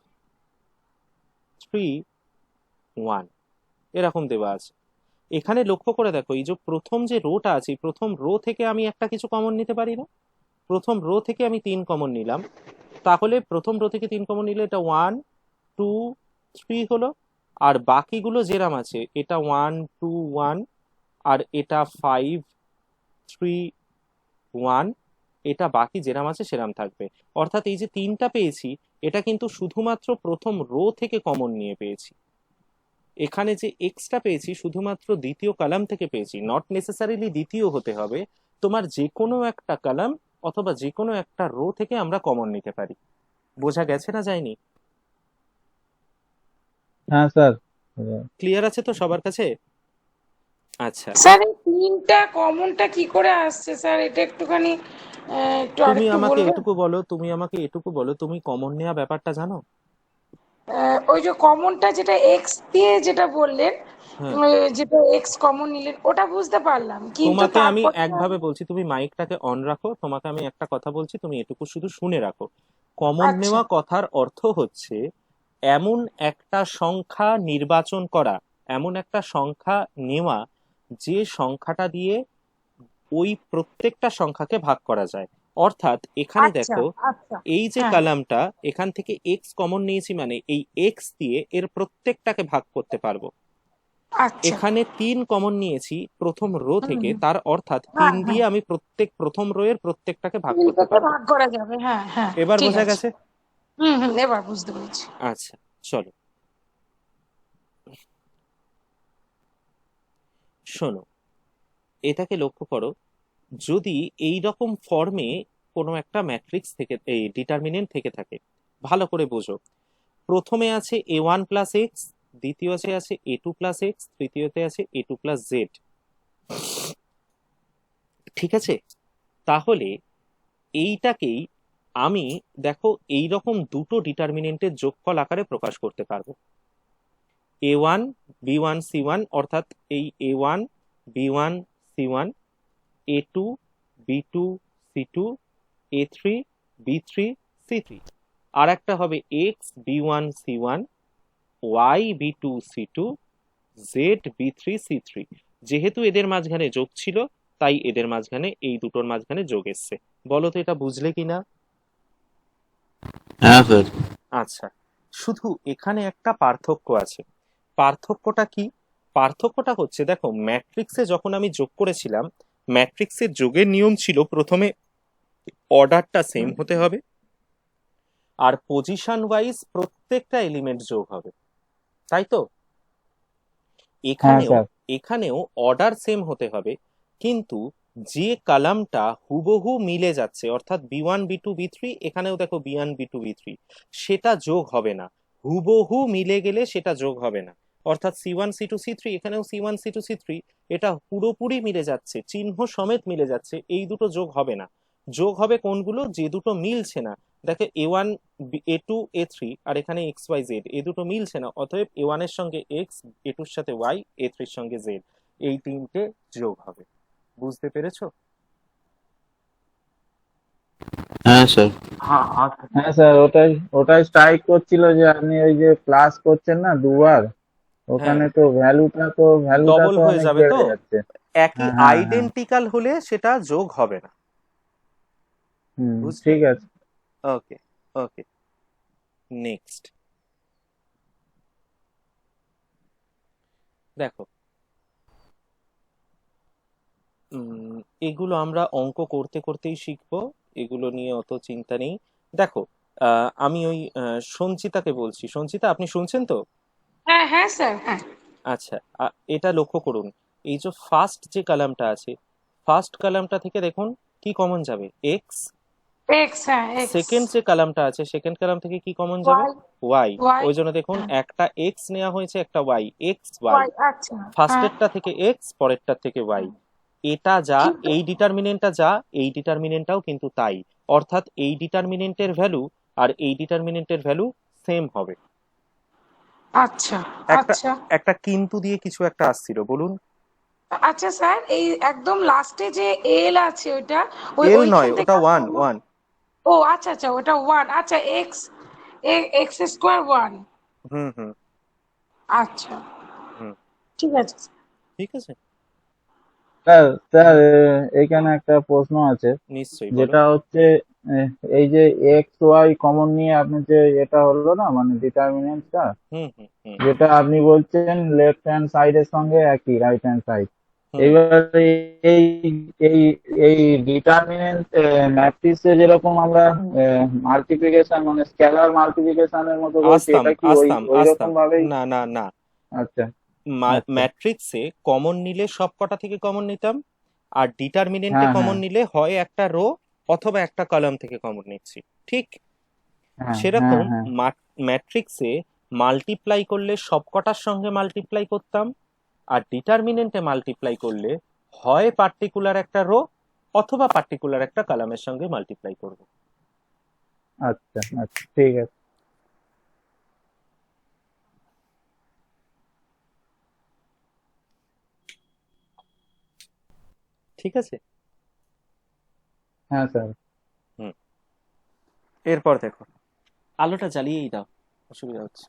3 1, এরকম দেওয়া আছে। এখানে লক্ষ্য করে দেখো, এই যে প্রথম যে রোটা আছে, প্রথম রো থেকে আমি একটা কিছু কমন নিতে পারি না? প্রথম রো থেকে আমি 3 কমন নিলাম, তাহলে প্রথম রো থেকে 3 কমন নিলে এটা 1 2 3 হলো, আর বাকিগুলো যেরাম আছে, এটা 1 2 1, আর এটা 5 3 1, এটা বাকি যেরাম আছে সেরাম থাকবে। অর্থাৎ এই যে 3টা পেয়েছি, এটা কিন্তু শুধুমাত্র প্রথম রো থেকে কমন নিয়ে পেয়েছি। এখানে যে এক্সটা পেয়েছি শুধুমাত্র দ্বিতীয় কলাম থেকে পেয়েছি, নট নেসেসারিলি দ্বিতীয় হতে হবে, তোমার যে কোনো একটা কলাম অথবা যে কোনো একটা রো থেকে আমরা কমন নিতে পারি। বোঝা গেছে না যায়নি? হ্যাঁ স্যার। ক্লিয়ার আছে তো সবার কাছে? আচ্ছা, স্যার এই তিনটা কমনটা কি করে আসছে স্যার, এটা একটুখানি একটু তুমি আরেকটু আমাকে বলবেন? এটুকু বলো, তুমি কমন নেওয়া ব্যাপারটা জানো? ওই যে কমনটা যেটা এক্স দিয়ে যেটা বললেন, হ্যাঁ, যেটা এক্স কমন নিলেন ওটা বুঝতে পারলাম, কিন্তু তোমাকে আমি তারপর একভাবে বলছি, তুমি মাইকটাকে অন রাখো, তোমাকে আমি একটা কথা বলছি, তুমি এটুকু শুধু শুনে রাখো। কমন আচ্ছা নেওয়া কথার অর্থ হচ্ছে এমন একটা সংখ্যা নির্বাচন করা, এমন একটা সংখ্যা নেওয়া যে সংখ্যাটা দিয়ে ওই প্রত্যেকটা সংখ্যাকে ভাগ করা যায়। অর্থাৎ এখানে আচ্ছা দেখো, আচ্ছা এই যে হ্যাঁ কলামটা, এখান থেকে এক্স কমন নিয়েছি, মানে এই এক্স দিয়ে এর প্রত্যেকটাকে ভাগ করতে পারবো। আচ্ছা এখানে 3 কমন নিয়েছি প্রথম রো থেকে, হুম তার অর্থাৎ 3 হ্যাঁ দিয়ে হ্যাঁ আমি প্রথম রো এর প্রত্যেকটাকে ভাগ তিন করতে থেকে পারবো। ভাগ করা যাবে, হ্যাঁ হ্যাঁ এবার ঠিক বোঝা আছে। গেছে? এবার বুঝতে পেরেছি। আচ্ছা, চলো শোনো, এটাকে লক্ষ্য করো, যদি এই রকম ফর্মে কোনো একটা ম্যাট্রিক্স থেকে এই ডিটারমিনেন্ট থেকে থাকে, ভালো করে বোঝো। প্রথমে আছে a1 প্লাস এক্স, দ্বিতীয়তে আছে a2 প্লাস এক্স, তৃতীয়তে আছে a2 প্লাস জেড। ঠিক আছে, তাহলে এইটাকেই আমি দেখো এই রকম দুটো ডিটারমিনেন্টের যোগফল আকারে প্রকাশ করতে পারবো। a1 b1 c1, অর্থাৎ এই a1 b1 c1, a2 b2 c2, a3 b3 c3। আর একটা হবে x b1 c1, y b2 c2, z b3 c3। যেহেতু এদের মাঝখানে যোগ ছিল, তাই এদের মাঝখানে এই দুটোর মাঝখানে যোগ এসছে। বলো তো এটা বুঝলে কিনা? হ্যাঁ স্যার। আচ্ছা, শুধু এখানে একটা পার্থক্য আছে। পার্থক্যটা কি? পার্থক্যটা হচ্ছে, দেখো ম্যাট্রিক্সে যখন আমি যোগ করেছিলাম, ম্যাট্রিক্সের যোগের নিয়ম ছিল প্রথমে অর্ডারটা সেম হতে হবে, আর পজিশন ওয়াইজ প্রত্যেকটা এলিমেন্ট যোগ হবে, তাই তো? হ্যাঁ এখানেও স্যার। এখানেও অর্ডার সেম হতে হবে, কিন্তু যে কলামটা হুবহু মিলে যাচ্ছে, অর্থাৎ b1 b2 b3, এখানেও দেখো b1 b2 b3, সেটা যোগ হবে না। হুবহু মিলে গেলে সেটা যোগ হবে না। অর্থাৎ c1 c2 c3, এখানেও c1 c2 c3, এটা পুরোপুরি মিলে যাচ্ছে, চিহ্ন সমেত মিলে যাচ্ছে, এই দুটো যোগ হবে না। যোগ হবে কোনগুলো? যে দুটো মিলছে না। দেখো a1 a2 a3, আর এখানে x y z, এই দুটো মিলছে না, অতএব a1 এর সঙ্গে x, a2 এর সাথে y, a3 এর সঙ্গে z, এই তিনটে যোগ হবে। বুঝতে পেরেছো? হ্যাঁ স্যার। হ্যাঁ হ্যাঁ স্যার। হ্যাঁ স্যার, ওটাই ওটাই স্ট্রাইক করছিল যে আপনি ওই যে প্লাস করছেন না দুবার, ওখানে হ্যাঁ, তো ভ্যালুটা ডবল তো হয়ে অনেক যাবে তো। বেড়ে যাচ্ছে। একই হ্যাঁ হ্যাঁ হ্যাঁ। আইডেন্টিক্যাল হলে সেটা যোগ হবে না। বুঝলে? ঠিক আছে। ওকে, ওকে, নেক্সট। দেখো, এগুলো আমরা অঙ্ক করতে করতেই শিখবো, এগুলো নিয়ে অত চিন্তা নেই। দেখো, আমি ওই সঞ্চিতাকে বলছি। সঞ্চিতা, আপনি শুনছেন তো? হ্যাঁ হ্যাঁ স্যার, হ্যাঁ। আচ্ছা, এটা লক্ষ্য করুন, এই যে ফার্স্ট যে কলামটা আছে, ফার্স্ট কলামটা থেকে দেখুন কি কমন যাবে? এক্স। এক্স, হ্যাঁ এক্স। সেকেন্ড যে কলামটা আছে, সেকেন্ড কলাম থেকে কি কমন যাবে? ওয়াই। ওয়াই। ওয়াই। ওই জন্য দেখুন, হ্যাঁ, একটা এক্স নেওয়া হয়েছে, একটা ওয়াই, এক্স ওয়াই। ওয়াই, আচ্ছা। হ্যাঁ, ফার্স্টেরটা থেকে এক্স, পরেরটা থেকে ওয়াই। এটা যা, কিন্তু এই ডিটারমিনেন্টটা যা, এই ডিটারমিনেন্টটাও কিন্তু তাই। অর্থাৎ এই ডিটারমিনেন্টের ভ্যালু আর এই ডিটারমিনেন্টের ভ্যালু সেম হবে। আচ্ছা একটা আচ্ছা একটা কিন্তু দিয়ে কিছু একটা আসছিল, বলুন। আচ্ছা স্যার, এই একদম লাস্টে যে এল আছে ওইটা, এল ওইখান নয়, থেকে ওটা আমি ওয়ান কোনো- ওয়ান। ও আচ্ছা আচ্ছা, ওটা ওয়ান। আচ্ছা, এক্স, এক্স স্কোয়ার ওয়ান। হুম হুম আচ্ছা, হুম, ঠিক আছে। ঠিক আছে, স্যার স্যার, এইখানে একটা প্রশ্ন আছে, নিশ্চয়ই বলো। যেটা হচ্ছে আহ, এই যে এক্স ওয়াই কমন নিয়ে আপনি যে এটা হলো না, মানে ডিটারমিনেন্টটা, হুম হুম হুম যেটা আপনি বলছেন লেফট হ্যান্ড সাইডের সঙ্গে একই রাইট হ্যান্ড সাইড। হুম এইবারে এই এই এই ডিটারমিনেন্ট ম্যাট্রিক্সে যেরকম আমরা মাল্টিপ্লিকেশন মানে স্কেলার মাল্টিপ্লিকেশনের মতো বলছি, আসতাম এটা কি ওই আসতাম ওই আসতাম রকম ভাবেই? না না না, আচ্ছা আচ্ছা। ম্যাট্রিক্সে কমন নিলে সব কটা থেকে কমন নিতাম, আর ডিটারমিনেন্টে হ্যাঁ হ্যাঁ কমন নিলে হয় একটা রো অথবা একটা কলাম থেকে কমন নিচ্ছি, ঠিক? হ্যাঁ হ্যাঁ সেরকম হ্যাঁ। ম্যাট্রিক্সে মাল্টিপ্লাই করলে সবকটার সঙ্গে মাল্টিপ্লাই করতাম, আর ডিটারমিনেন্টে মাল্টিপ্লাই করলে হয় পার্টিকুলার একটা রো অথবা পার্টিকুলার একটা কলামের সঙ্গে মাল্টিপ্লাই করব। আচ্ছা আচ্ছা, ঠিক আছে। ঠিক আছে। হ্যাঁ স্যার। হুম, এরপর দেখো, আলোটা জ্বালিয়েই দাও, অসুবিধা হচ্ছে।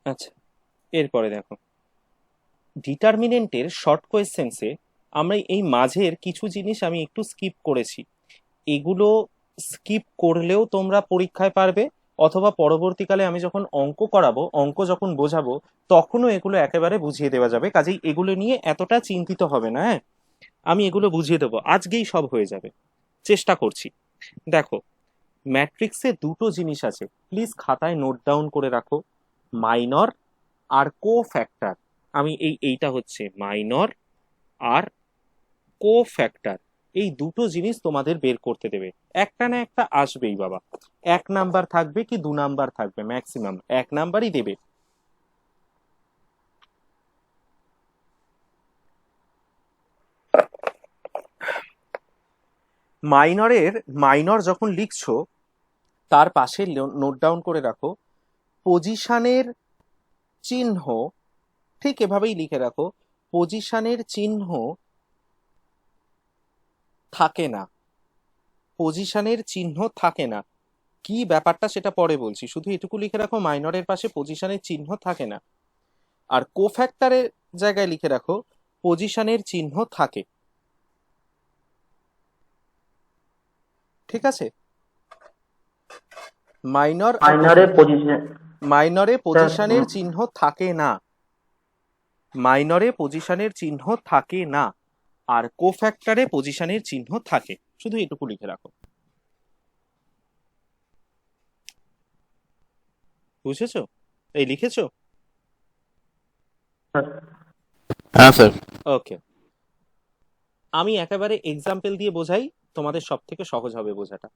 আচ্ছা, এরপরে দেখো, ডিটারমিনেন্টের শর্ট কোয়েশ্চেন্সে আমরা এই মাঝের কিছু জিনিস আমি একটু স্কিপ করেছি। এগুলো স্কিপ করলেও তোমরা পরীক্ষায় পারবে, অথবা পরবর্তীকালে আমি যখন অঙ্ক করাবো, অঙ্ক যখন বোঝাবো, তখনও এগুলো একেবারে বুঝিয়ে দেওয়া যাবে। কাজেই এগুলো নিয়ে এতটা চিন্তিত হবে না। হ্যাঁ, আমি এগুলো বুঝিয়ে দেবো, আজকেই সব হয়ে যাবে, চেষ্টা করছি। দেখো, ম্যাট্রিক্সে দুটো জিনিস আছে, প্লিজ খাতায় নোট ডাউন করে রাখো, মাইনর আর কো ফ্যাক্টর। আমি এইটা হচ্ছে মাইনর, আর কোফ্যাক্টর, এই দুটো জিনিস তোমাদের বের করতে দেবে। একটা না একটা আসবেই বাবা, 1 নাম্বার থাকবে কি 2 নাম্বার থাকবে, ম্যাক্সিমাম 1 নাম্বারই দেবে। মাইনর যখন লিখছো তার পাশে নোট ডাউন করে রাখো পজিশনের চিহ্ন, ঠিক এভাবেই লিখে রাখো, পজিশনের চিহ্ন থাকে না, পজিশনের চিহ্ন থাকে না। কি ব্যাপারটা সেটা পরে বলছি, শুধু এটুকু লিখে রাখো মাইনরের পাশে পজিশনের চিহ্ন থাকে না। আর কোফ্যাক্টরের জায়গায় লিখে রাখো পজিশনের চিহ্ন থাকে। ঠিক আছে? মাইনরে পজিশন, মাইনরে স্যার পজিশনের চিহ্ন থাকে না, মাইনরে পজিশনের চিহ্ন থাকে না, আর কোফ্যাক্টরে পজিশনের চিহ্ন থাকে। শুধু এটুকু লিখে রাখো। বুঝেছো? এই লিখেছো? হ্যাঁ স্যার। ওকে, আমি একেবারে এক্সাম্পল দিয়ে বোঝাই, তোমাদের সব থেকে সহজ হবে বোঝাটা।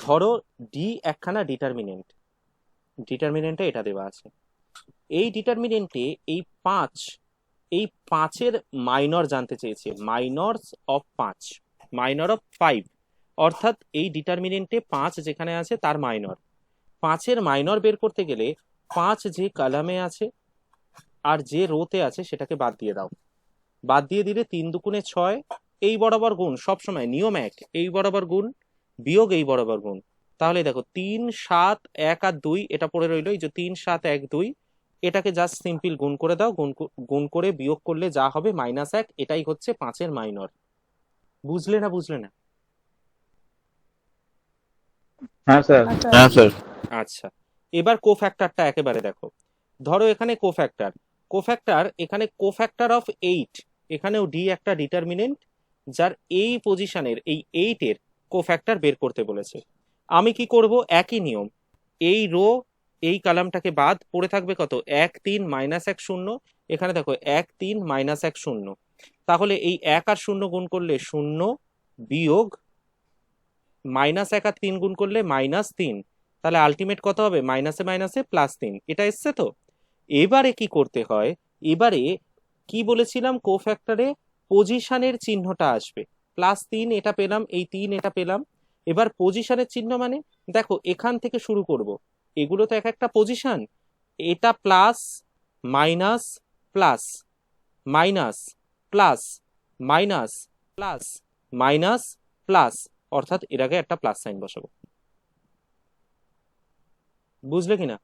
ধরো ডি একখানা ডিটারমিনেন্ট, ডিটারমিনেন্টে এটা দেওয়া আছে। এই ডিটারমিনেন্টে এই 5-এর মাইনর জানতে চেয়েছে, মাইনরস অফ 5, মাইনর অফ 5, অর্থাৎ এই ডিটারমিনেন্টে 5 যেখানে আছে তার মাইনর। 5-এর মাইনর বের করতে গেলে 5 যে কলামে আছে আর যে রোতে আছে সেটাকে বাদ দিয়ে দাও। বাদ দিয়ে দিলে 3 দুগুণে 6, এই বরাবর গুণ, সবসময় নিয়ম এক, এই বরাবর গুণ বিয়োগ এই বরাবর গুণ। তাহলে দেখো 3, 7, 1 আর 2 এটা পড়ে রইলো, এই যে 3, 7, 1, 2, এটাকে জাস্ট সিম্পল গুণ করে দাও, গুণ করে বিয়োগ করলে যা হবে -1, এটাই হচ্ছে 5-এর মাইনর। বুঝলে না বুঝলে না? হ্যাঁ স্যার। হ্যাঁ স্যার। আচ্ছা, এবার কোফ্যাক্টরটা একেবারে দেখো। ধরো এখানে কোফ্যাক্টর এখানে কোফ্যাক্টর অফ 8, এখানেও ডি একটা ডিটারমিনেন্ট যার এই পজিশনের এই 8-এর কোফ্যাক্টর বের করতে বলেছে। আমি কি করব? একই নিয়ম, এই রো এই কলামটাকে বাদ, পড়ে থাকবে কত? 1, 3, -1, 0। এখানে দেখো 1, 3, -1, 0। তাহলে এই 1 আর 0 গুণ করলে 0, বিয়োগ -1 আর 3 গুণ করলে -3। তাহলে আলটিমেট কত হবে? মাইনাসে মাইনাসে +3। এটা এসছে তো? এবারে কি করতে হয়, এবারে কি বলেছিলাম, কোফ্যাক্টরে পজিশনের চিহ্নটা আসবে। +3 এটা পেলাম, এই 3 এটা পেলাম। এবার পজিশনের চিহ্ন মানে দেখো এখান থেকে শুরু করব, এগুলো তো এক একটা পজিশন। এটা plus minus plus minus plus minus plus minus plus, অর্থাৎ এর আগে একটা প্লাস সাইন বসাবো। বুঝলে কিনা?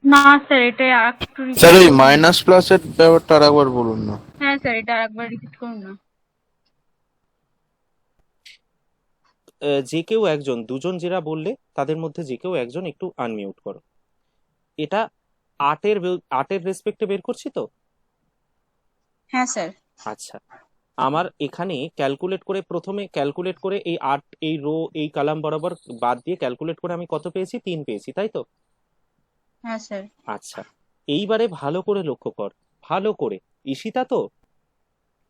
না স্যার, এটা একটু স্যার ওই মাইনাস প্লাসের ব্যাপারটা আরেকবার বলুন না। হ্যাঁ স্যার, এটা আরেকবার রিপিট করুন না। যে কেউ একজন, দুজন যারা বললে তাদের মধ্যে যে কেউ একজন একটু আনমিউট করো। এটা 8-এর রেসপেক্টে বের করছি তো? হ্যাঁ স্যার। আচ্ছা, আমার এখানে ক্যালকুলেট করে, প্রথমে ক্যালকুলেট করে এই 8, এই রো এই কলাম বরাবর বাদ দিয়ে ক্যালকুলেট করে আমি কত পেয়েছি? 3 পেয়েছি, তাই তো? হ্যাঁ স্যার। আচ্ছা, এইবারে ভালো করে লক্ষ্য কর, ভালো করে, ঈশিতা তো?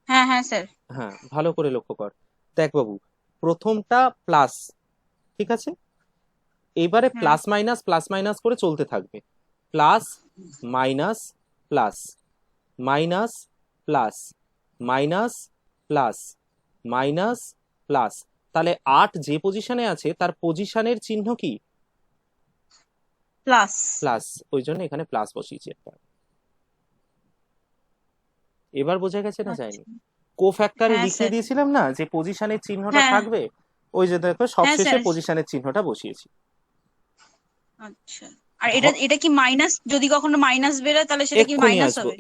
হ্যাঁ হ্যাঁ স্যার। হ্যাঁ, ভালো করে লক্ষ্য কর। দেখ বাবু, প্রথমটা প্লাস, ঠিক আছে? এবারে হ্যাঁ প্লাস মাইনাস করে চলতে থাকবে, plus minus plus minus plus minus plus minus plus. তাহলে 8 যে পজিশনে আছে তার পজিশনের চিহ্ন কি? প্লাস। প্লাস, ওই জন্য এখানে প্লাস বসিয়েছি একটা। এবার বোঝা গেছে না যায়নি? কোফ্যাক্টরে হ্যাঁ লিখিয়ে স্যার। দিয়েছিলাম না যে পজিশনের চিহ্নটা হ্যাঁ থাকবে, ওই যে দেখো হ্যাঁ সবশেষে স্যার। পজিশনের চিহ্নটা বসিয়েছি। আচ্ছা, আর এটা এটা কি মাইনাস, যদি কখনো মাইনাস বেরোয় তাহলে সেটা কি এক্ষুনি মাইনাস আসবো, হবে?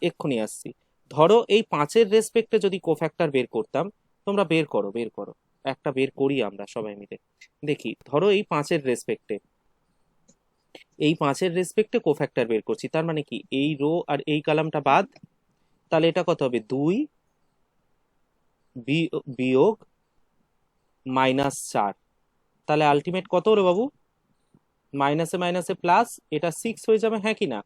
এক্ষুনি আসছি। ধরো এই 5-এর রেসপেক্টে যদি কোফ্যাক্টর বের করতাম, তোমরা বের করো, একটা বের করি আমরা সবাই মিলে দেখি। ধরো এই 5-এর রেসপেক্টে কোফ্যাক্টর বের করছি, তার মানে কি এই রো আর এই কলামটা বাদ, তাহলে এটা কত হবে? 2 বিয়োগ -4। তাহলে আলটিমেট কত রে বাবু? মাইনাসে মাইনাসে প্লাস, এটা 6 হয়ে যাবে, হ্যাঁ কি না?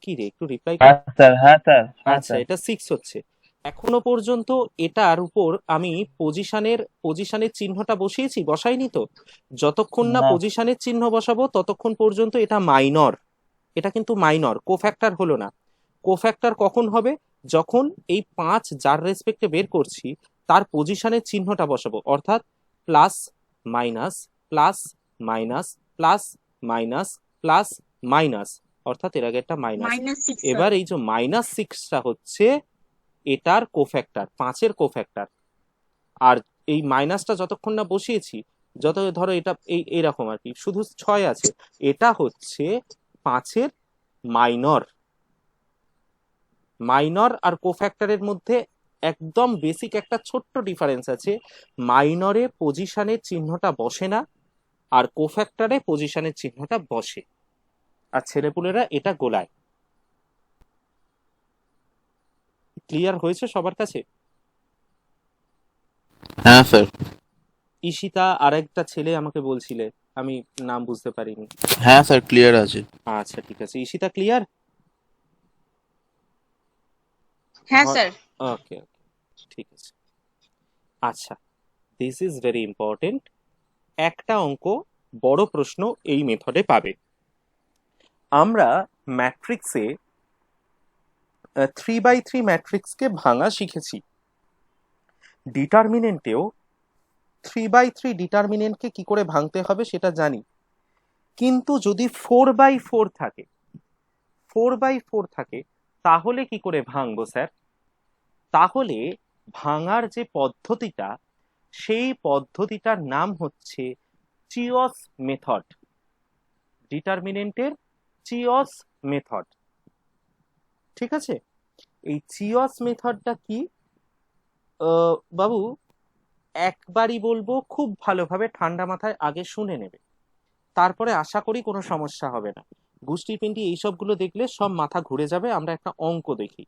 কি রে, একটু রিপ্লাই কর। হ্যাঁ স্যার, হ্যাঁ স্যার, হ্যাঁ আচ্ছা, স্যার। এটা 6 হচ্ছে। এখনো পর্যন্ত এটার উপর আমি পজিশনের চিহ্নটা বসিয়েছি, বসাইনি তো? যতক্ষণ না না পজিশনের চিহ্ন বসাবো ততক্ষণ পর্যন্ত এটা মাইনর। এটা কিন্তু মাইনর, কোফ্যাক্টর হলো না। কোফ্যাক্টর কখন হবে? যখন এই 5 যার রেসপেক্টে বের করছি তার পজিশনের চিহ্নটা বসাবো, অর্থাৎ plus minus plus minus plus minus plus minus, অর্থাৎ এর আগে একটা মাইনাস। -6 এবার এই যে -6টা হচ্ছে এটার কোফ্যাক্টর, 5-এর কোফ্যাক্টর। আর এই মাইনাসটা যতক্ষণ না বসিয়েছি, যত ধরো এটা এইরকম আর কি, শুধু 6 আছে, এটা হচ্ছে 5-এর মাইনর। মাইনর আর কোফ্যাক্টরের মধ্যে একদম বেসিক একটা ছোট্ট ডিফারেন্স আছে। মাইনরে পজিশনের চিহ্নটা বসে না, আর কোফ্যাক্টরে পজিশনের চিহ্নটা বসে। আর ছেলেপুলেরা এটা গোলায়। ক্লিয়ার হয়েছে সবার কাছে? হ্যাঁ স্যার। ঈশিতা আর একটা ছেলে আমাকে বলছিলে, আমি নাম বুঝতে পারিনি। হ্যাঁ স্যার, ক্লিয়ার আছে। আচ্ছা ঠিক আছে, ঈশিতা ক্লিয়ার? হ্যাঁ স্যার। ওকে, ঠিক আছে। আচ্ছা, দিস ইজ ভেরি ইম্পর্টেন্ট। একটা অঙ্ক বড় প্রশ্ন এই মেথডে পাবে। আমরা ম্যাট্রিক্সে 3x3 ম্যাট্রিক্সকে ভাঙা শিখেছি। ডিটারমিনেন্টেও 3x3 ডিটারমিনেন্টকে কি করে ভাঙতে হবে সেটা জানি। কিন্তু যদি 4x4 থাকে, 4x4 থাকে, তাহলে কি করে ভাঙবো স্যার? তাহলে ভাঙার যে পদ্ধতিটা, সেই পদ্ধতিটার নাম হচ্ছে চিওস মেথড। ডিটারমিনেন্টের চিওস মেথড, ঠিক আছে? এই চিওস মেথডটা কি বাবু, একবারই বলবো, খুব ভালোভাবে ঠান্ডা মাথায় আগে শুনে নেবে, তারপরে আশা করি কোনো সমস্যা হবে না। গুষ্টি পিন্ডি এইসবগুলো দেখলে সব মাথা ঘুরে যাবে। আমরা একটা অঙ্ক দেখি।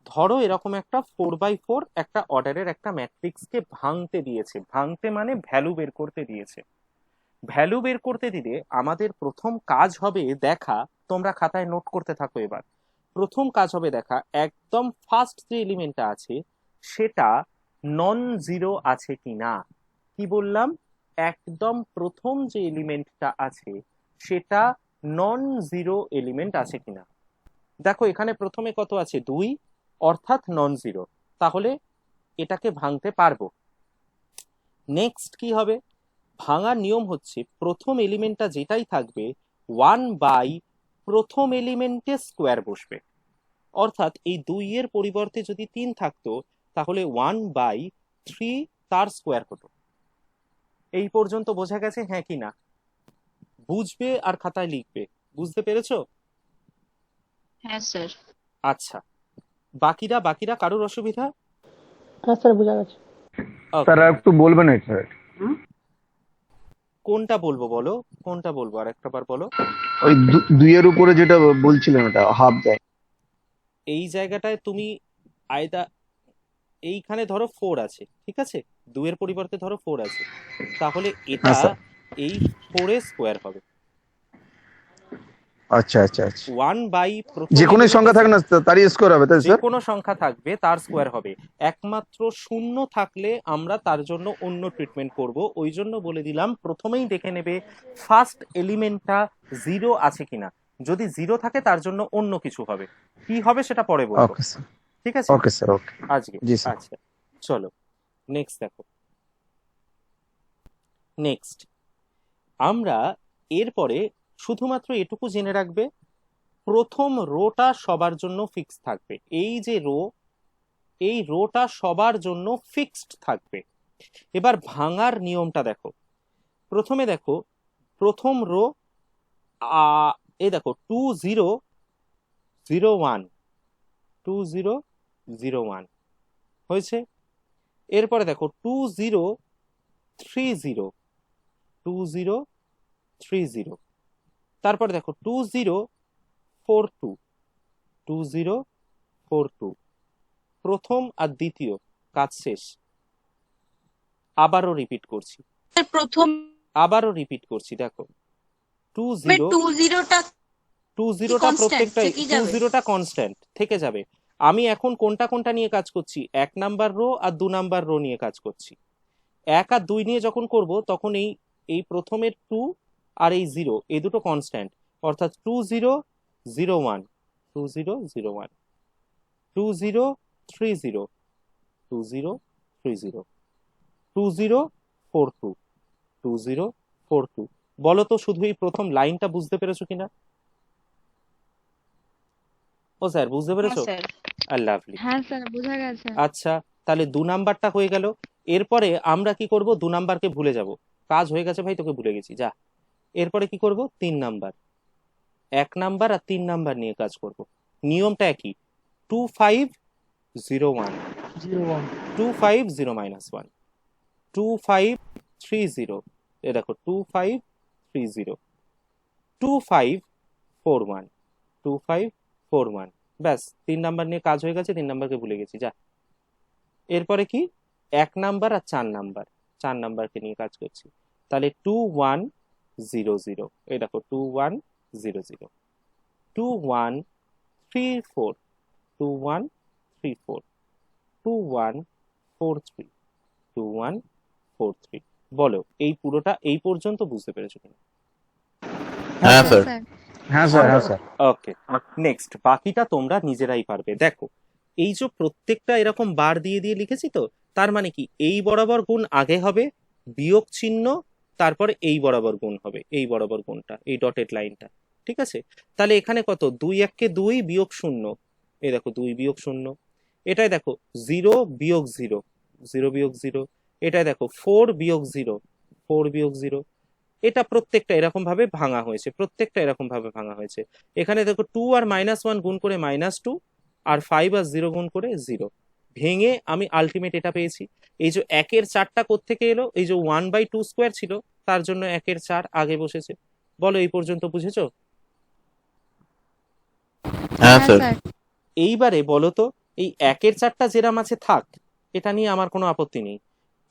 ধরো এরকম একটা 4x4 একটা অর্ডারের একটা ম্যাট্রিক্সকে ভাঙতে দিয়েছে। ভাঙতে মানে ভ্যালু বের করতে দিয়েছে। ভ্যালু বের করতে দিলে আমাদের প্রথম কাজ হবে দেখা, তোমরা খাতায় নোট করতে থাকো এবার। প্রথম কাজ হবে দেখা একদম ফার্স্ট যে এলিমেন্টটা আছে সেটা নন জিরো আছে কিনা। কি বললাম? একদম প্রথম যে এলিমেন্টটা আছে সেটা নন জিরো এলিমেন্ট আছে কিনা। দেখো এখানে প্রথমে কত আছে? 2, অর্থাৎ নন জিরো, তাহলে এটাকে ভাঙতে পারবো। নেক্সট কি হবে? ভাঙার নিয়ম হচ্ছে প্রথম এলিমেন্টটা যেটাই থাকবে 1 প্রথম এলিমেন্টের স্কোয়ার বসবে। অর্থাৎ এই 2 এর পরিবর্তে যদি 3 থাকতো তাহলে 1/3 তার স্কোয়ার হতো। এই পর্যন্ত বোঝা গেছে হ্যাঁ কি না? বুঝবে আর খাতায় লিখবে। বুঝতে পেরেছো? হ্যাঁ স্যার। আচ্ছা, বাকিরা কারোর অসুবিধা? হ্যাঁ স্যার, বোঝা গেছে। স্যার আর একটু বলবেন স্যার? কোনটা বলবো বলো, কোনটা বলবো আর একটা বার বলো। ওই 2 এর উপরে যেটা বলছিলেন ওটা হাফ যায়। এই জায়গাটায় তুমি আয়দা, এইখানে ধরো 4 আছে, ঠিক আছে? 2 এর পরিবর্তে ধরো 4 আছে, তাহলে এটা হ্যাঁ স্যার। এই 4 এর স্কোয়ার হবে। আচ্ছা আচ্ছা আচ্ছা, 1 প্রথম যে কোনো সংখ্যা এলিমেন্টের, থাক না তারই স্কোয়ার হবে তাই যে স্যার? কোনো সংখ্যা থাকবে তার স্কোয়ার হবে। একমাত্র শূন্য থাকলে আমরা তার জন্য অন্য ট্রিটমেন্ট করব। ওই জন্য বলে দিলাম প্রথমেই দেখে নেবে ফার্স্ট এলিমেন্টটা 0 আছে কিনা। যদি 0 থাকে তার জন্য অন্য কিছু হবে, কি হবে সেটা পরে বলবো, ওকে স্যার। ঠিক আছে ওকে স্যার, ওকে। আজকে? জি স্যার। আচ্ছা চলো নেক্সট দেখো। নেক্সট আমরা এরপরে শুধুমাত্র এটুকু জেনে রাখবে, প্রথম রোটা সবার জন্য ফিক্স থাকবে। এই যে রো, এই রোটা সবার জন্য ফিক্সড থাকবে। এবার ভাঙার নিয়মটা দেখো। প্রথমে দেখো প্রথম রো, এই দেখো 2 0 0 1, 2 0 0 1 হয়েছে। এরপরে দেখো 2 0 3 0, 2 0 3 0। তারপরে দেখো 2 0 4 2, 2 0 4 2। প্রথম আর দ্বিতীয়, কাজ শেষ। আবারও রিপিট করছি, প্রথম আবারও রিপিট করছি, দেখো 2 0 2 0টা টু কি জিরোটা কনস্ট্যান্ট প্রত্যেকটাই থেকেই টু যাবে? জিরোটা কনস্ট্যান্ট থেকে যাবে। আমি এখন কোনটা কোনটা নিয়ে কাজ করছি, 1 নাম্বার রো আর 2 নাম্বার রো নিয়ে কাজ করছি। 1 আর 2 নিয়ে যখন করব তখন এই এই প্রথমের 2 আর এই 0 এই দুটো কনস্ট্যান্ট, অর্থাৎ 2001 2001 2030 2030 2042 2042। বলো তো শুধু এই প্রথম লাইনটা বুঝতে পেরেছো কিনা? ও স্যার বুঝতে হ্যাঁ পেরেছো? স্যার। লাভলি। হ্যাঁ স্যার বোঝা গেছে। আচ্ছা, তাহলে 2 নাম্বারটা হয়ে গেল। এরপরে আমরা কি করব, 2 নাম্বারকে ভুলে যাব। কাজ হয়ে গেছে ভাই, তোকে ভুলে গেছি, যা। এরপরে কি করব, 3 নাম্বার। 1 নাম্বার আর 3 নাম্বার নিয়ে কাজ করব। নিয়মটা একই, 2501 250 -1 2530, এ দেখো 2530 2541 2541। ব্যাস, 3 নাম্বার নিয়ে কাজ হয়ে গেছে, 3 নাম্বারকে ভুলে গেছি, যা। এরপরে কি, 1 নাম্বার আর 4 নাম্বার, 4 নাম্বারকে নিয়ে কাজ করছি। তাহলে 2100, এই দেখো 2100 2134 2134 2143 2143। বলো এই পুরোটা এই পর্যন্ত বুঝতে পেরেছো কিনা? হ্যাঁ স্যার। স্যার হ্যাঁ স্যার, হ্যাঁ স্যার। ওকে, নেক্সট বাকিটা তোমরা নিজেরাই পারবে। দেখো, এই যে প্রত্যেকটা এরকম বার দিয়ে দিয়ে লিখেছি তো, তার মানে কি, এই বরাবর গুণ আগে হবে, বিয়োগ চিহ্ন, তারপরে এই বরাবর গুণ হবে, এই বরাবর গুণটা, এই ডটেড লাইনটা। ঠিক আছে, তাহলে এখানে কত, 2 1 2 বিয়োগ 0, এই দেখো 2 বিয়োগ 0। এটাই দেখো 0 বিয়োগ 0, 0 বিয়োগ 0। এটাই দেখো 4 বিয়োগ 0, 4 বিয়োগ 0। এটা প্রত্যেকটা এরকম ভাবে ভাঙা হয়েছে, প্রত্যেকটা এরকম ভাবে ভাঙা হয়েছে। এখানে দেখো 2 আর -1 গুণ করে -2, আর 5 আর 0 গুণ করে 0। ভেঙে আমি আলটিমেট এটা পেয়েছি। এই যে 1-এর 4টা কোত্থেকে এলো, এই যে 1/2² ছিল, তার জন্য 1-এর 4 আগে বসেছে। বলো এই পর্যন্ত বুঝেছো? হ্যাঁ হ্যাঁ স্যার। স্যার। এইবারে বলো তো, এই 1-এর 4টা যেরাম আছে থাক, এটা নিয়ে আমার কোনো আপত্তি নেই।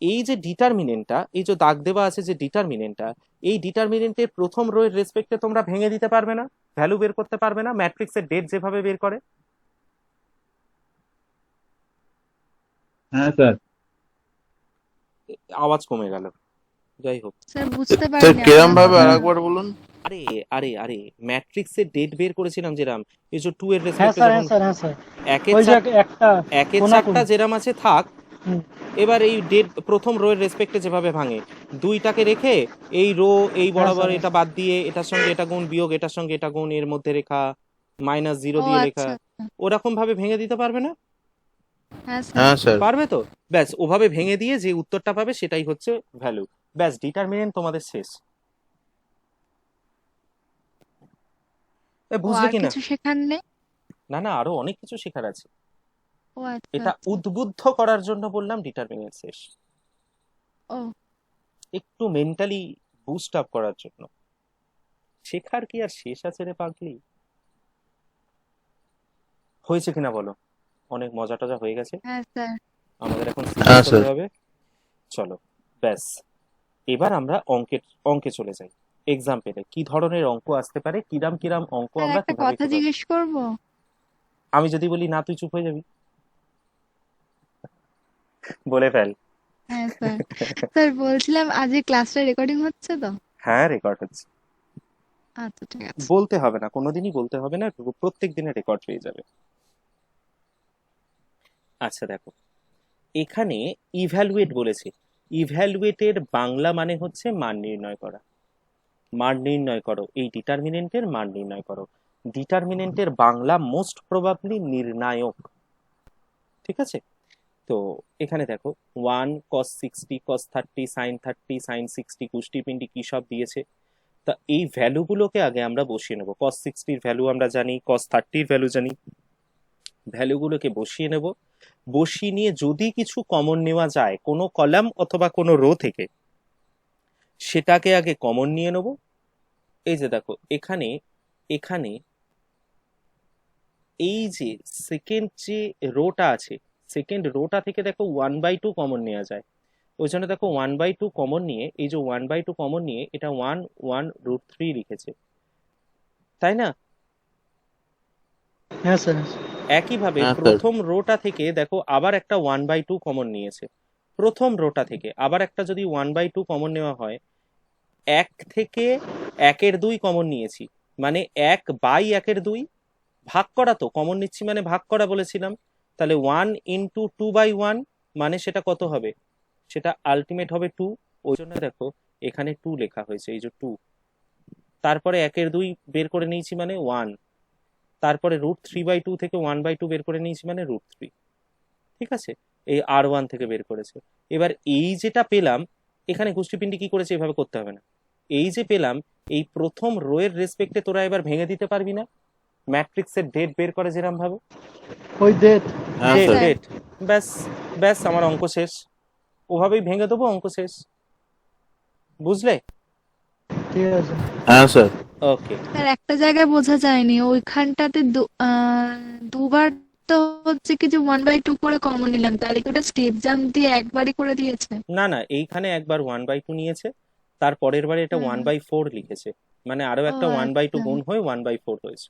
এই যে ডিটারমিনেন্টটা, এই যে দাগ দেওয়া আছে যে ডিটারমিনেন্টটা, এই ডিটারমিনেন্টের প্রথম রো এর রেসপেক্টে তোমরা ভেঙে দিতে পারবে না, ভ্যালু বের করতে পারবে না, ম্যাট্রিক্সের ডেট যেভাবে বের করে। হ্যাঁ স্যার। আওয়াজ কমে গেল, যাই হোক। স্যার বুঝতে স্যার পারিনি কিরম আপনার ভাবে কথা। আরেকবার বলুন। আরে আরে আরে, ম্যাট্রিক্সের ডেট বের করেছিলাম যেরাম, এই যে 2 এর হ্যাঁ রেসপেক্টে স্যার, যখন হ্যাঁ স্যার, হ্যাঁ স্যার। 1-এর ওই যে 4 একটা 1-এর কোনাকুনি। 4টা যেরাম আছে থাক। হুম। এবার এই ডেট প্রথম রো এর রেসপেক্টে যেভাবে ভাঙে, 2টাকে রেখে এই রো এই হ্যাঁ বরাবর স্যার, এটা বাদ দিয়ে, এটার সঙ্গে এটা গুণ, বিয়োগ এটার সঙ্গে এটা গুণ, এর মধ্যে রেখা -0 ও দিয়ে রেখা, আচ্ছা। ওরকম ভাবে ভেঙে দিতে পারবে না? হ্যাঁ স্যার। হ্যাঁ স্যার। পারবে তো? ব্যাস, ওভাবে ভেঙে দিয়ে যে উত্তরটা পাবে সেটাই হচ্ছে ভ্যালু। ব্যাস, ডিটারমিনেন্ট তোমাদের শেষ। ও বুঝলে আর কিনা? কিছু শেখার নেই? না না, আরো অনেক কিছু শেখার আছে। ও আচ্ছা এটা আচ্ছা। উদ্বুদ্ধ করার জন্য বললাম ডিটারমিনেন্ট শেষ, ও একটু মেন্টালি বুস্ট আপ করার জন্য। শেখার কি আর শেষ আছে রে পাগলি? হয়েছে কিনা বলো? অনেক মজা টজা হয়ে গেছে, হ্যাঁ স্যার। আমাদের এখন হ্যাঁ সিরিয়াস স্যার। হতে হবে। চলো, ব্যাস, এবার আমরা অঙ্কে চলে যাই। এক্সাম্পলে কি ধরনের অঙ্ক আসতে পারে, কিরাম কিরাম অঙ্ক স্যার আমরা একটা কিভাবে কথা কিভাবে। জিজ্ঞেস করবো? আমি যদি বলি না, তুই চুপ হয়ে যাবি? বলে ফেল। হ্যাঁ স্যার। স্যার বলছিলাম আজকে ক্লাসটা রেকর্ডিং হচ্ছে তো? হ্যাঁ, রেকর্ড হচ্ছে। আচ্ছা ঠিক আছে। বলতে হবে না, কোনোদিনই বলতে হবে না, প্রত্যেক দিনে রেকর্ড পেয়ে যাবে। আচ্ছা দেখো, এখানে ইভ্যালুয়েট বলেছে। ইভ্যালুয়েটের বাংলা মানে হচ্ছে মান নির্ণয় করা। মান নির্ণয় করো, এই ডিটারমিনেন্টের মান নির্ণয় করো। ডিটারমিনেন্টের বাংলা মোস্ট প্রবাবলি নির্ণায়ক। ঠিক আছে, তো এখানে দেখো 1 cos 60 cos 30 sin 30 sin 60 কুষ্টি পিন্ডি কি সব দিয়েছে। তা এই ভ্যালুগুলোকে আগে আমরা বসিয়ে নেবো। cos 60 এর ভ্যালু আমরা জানি, cos 30 এর ভ্যালু জানি, ভ্যালুগুলোকে বসিয়ে নেব। বসিয়ে নিয়ে যদি কিছু কমন নেওয়া যায় কোনো কলাম অথবা কোনো রো থেকে, সেটাকে আগে কমন নিয়ে নেব। এই যে দেখো এখানে এখানে এই যে সেকেন্ড যে রোটা আছে, সেকেন্ড রোটা থেকে দেখো 1/2 কমন নেওয়া যায়। ওই জন্য দেখো 1/2 কমন নিয়ে, এই যে 1/2 কমন নিয়ে এটা 1 1√3 লিখেছে, তাই না? হ্যাঁ স্যার একইভাবে হ্যাঁ স্যার। প্রথম রোটা থেকে দেখো আবার একটা 1/2 কমন নিয়েছে। প্রথম রোটা থেকে আবার একটা যদি 1/2 কমন নেওয়া হয়, 1 থেকে 1/2 কমন নিয়েছি, মানে 1/1/2 ভাগ করা, তো কমন নিচ্ছি মানে ভাগ করা বলেছিলাম। তাহলে 1 ইন্টু 2/1 মানে সেটা কত হবে? সেটা আলটিমেট হবে 2। ওই জন্য দেখো এখানে 2 লেখা হয়েছে, এই যে 2। তারপরে 1/2 বের করে নিয়েছি মানে 1। তারপরে √3/2 থেকে 1/2 বের করে নিয়েছি মানে √3। ঠিক আছে, এই R1 থেকে বের করেছে। এবার এই যেটা পেলাম, এখানে গোষ্ঠীপিণ্ডি কি করেছে এভাবে করতে হবে না। এই যে পেলাম, এই প্রথম রো এর রেসপেক্টে তোরা এবার ভেঙে দিতে পারবি না? ম্যাট্রিক্সের ডেট বের করে যেরকম ভাবে, ওই ডেট। হ্যাঁ ডেট স্যার। ডেট ব্যাস ব্যাস, আমার অঙ্ক শেষ। ওভাবেই ভেঙে দেবো, অঙ্ক শেষ। বুঝলে? ঠিক আছে হ্যাঁ স্যার। ওকে। স্যার একটা জায়গায় বোঝা যায়নি, ওইখানটাতে দুবার তো হচ্ছে কি যে 1/2 করে কমন নিলাম, তাহলে কি ওটা স্টেপ জাম্প দিয়ে একবারই করে দিয়েছে? না না, এইখানে একবার 1/2 নিয়েছে, তার পরের বারে এটা 1/4 লিখেছে, মানে আরো ও একটা 1/2 আচ্ছা, গুণ হয়ে 1/4 হয়েছে।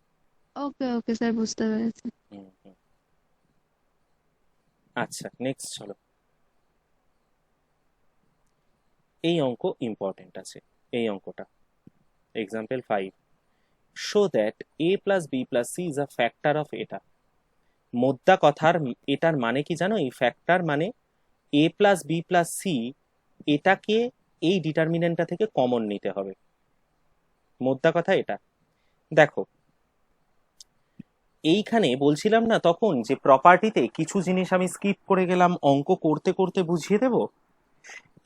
ওকে ওকে স্যার, বুঝতে পেরেছি। হুম, হুম। আচ্ছা, নেক্সট চলো। এই অঙ্ক ইম্পর্টেন্ট আছে, এই অঙ্কটা। Example 5, show that a plus b plus c is a factor of এটা। মোদ্দা কথার এটার মানে কি জানো? এই ফ্যাক্টর মানে a plus b plus c, এটাকে এই ডিটারমিনেন্টটা থেকে কমন নিতে হবে। মোদ্দা কথা এটা। দেখো এইখানে বলছিলাম না তখন যে প্রপার্টিতে কিছু জিনিস আমি স্কিপ করে গেলাম, অঙ্ক করতে করতে বুঝিয়ে দেব।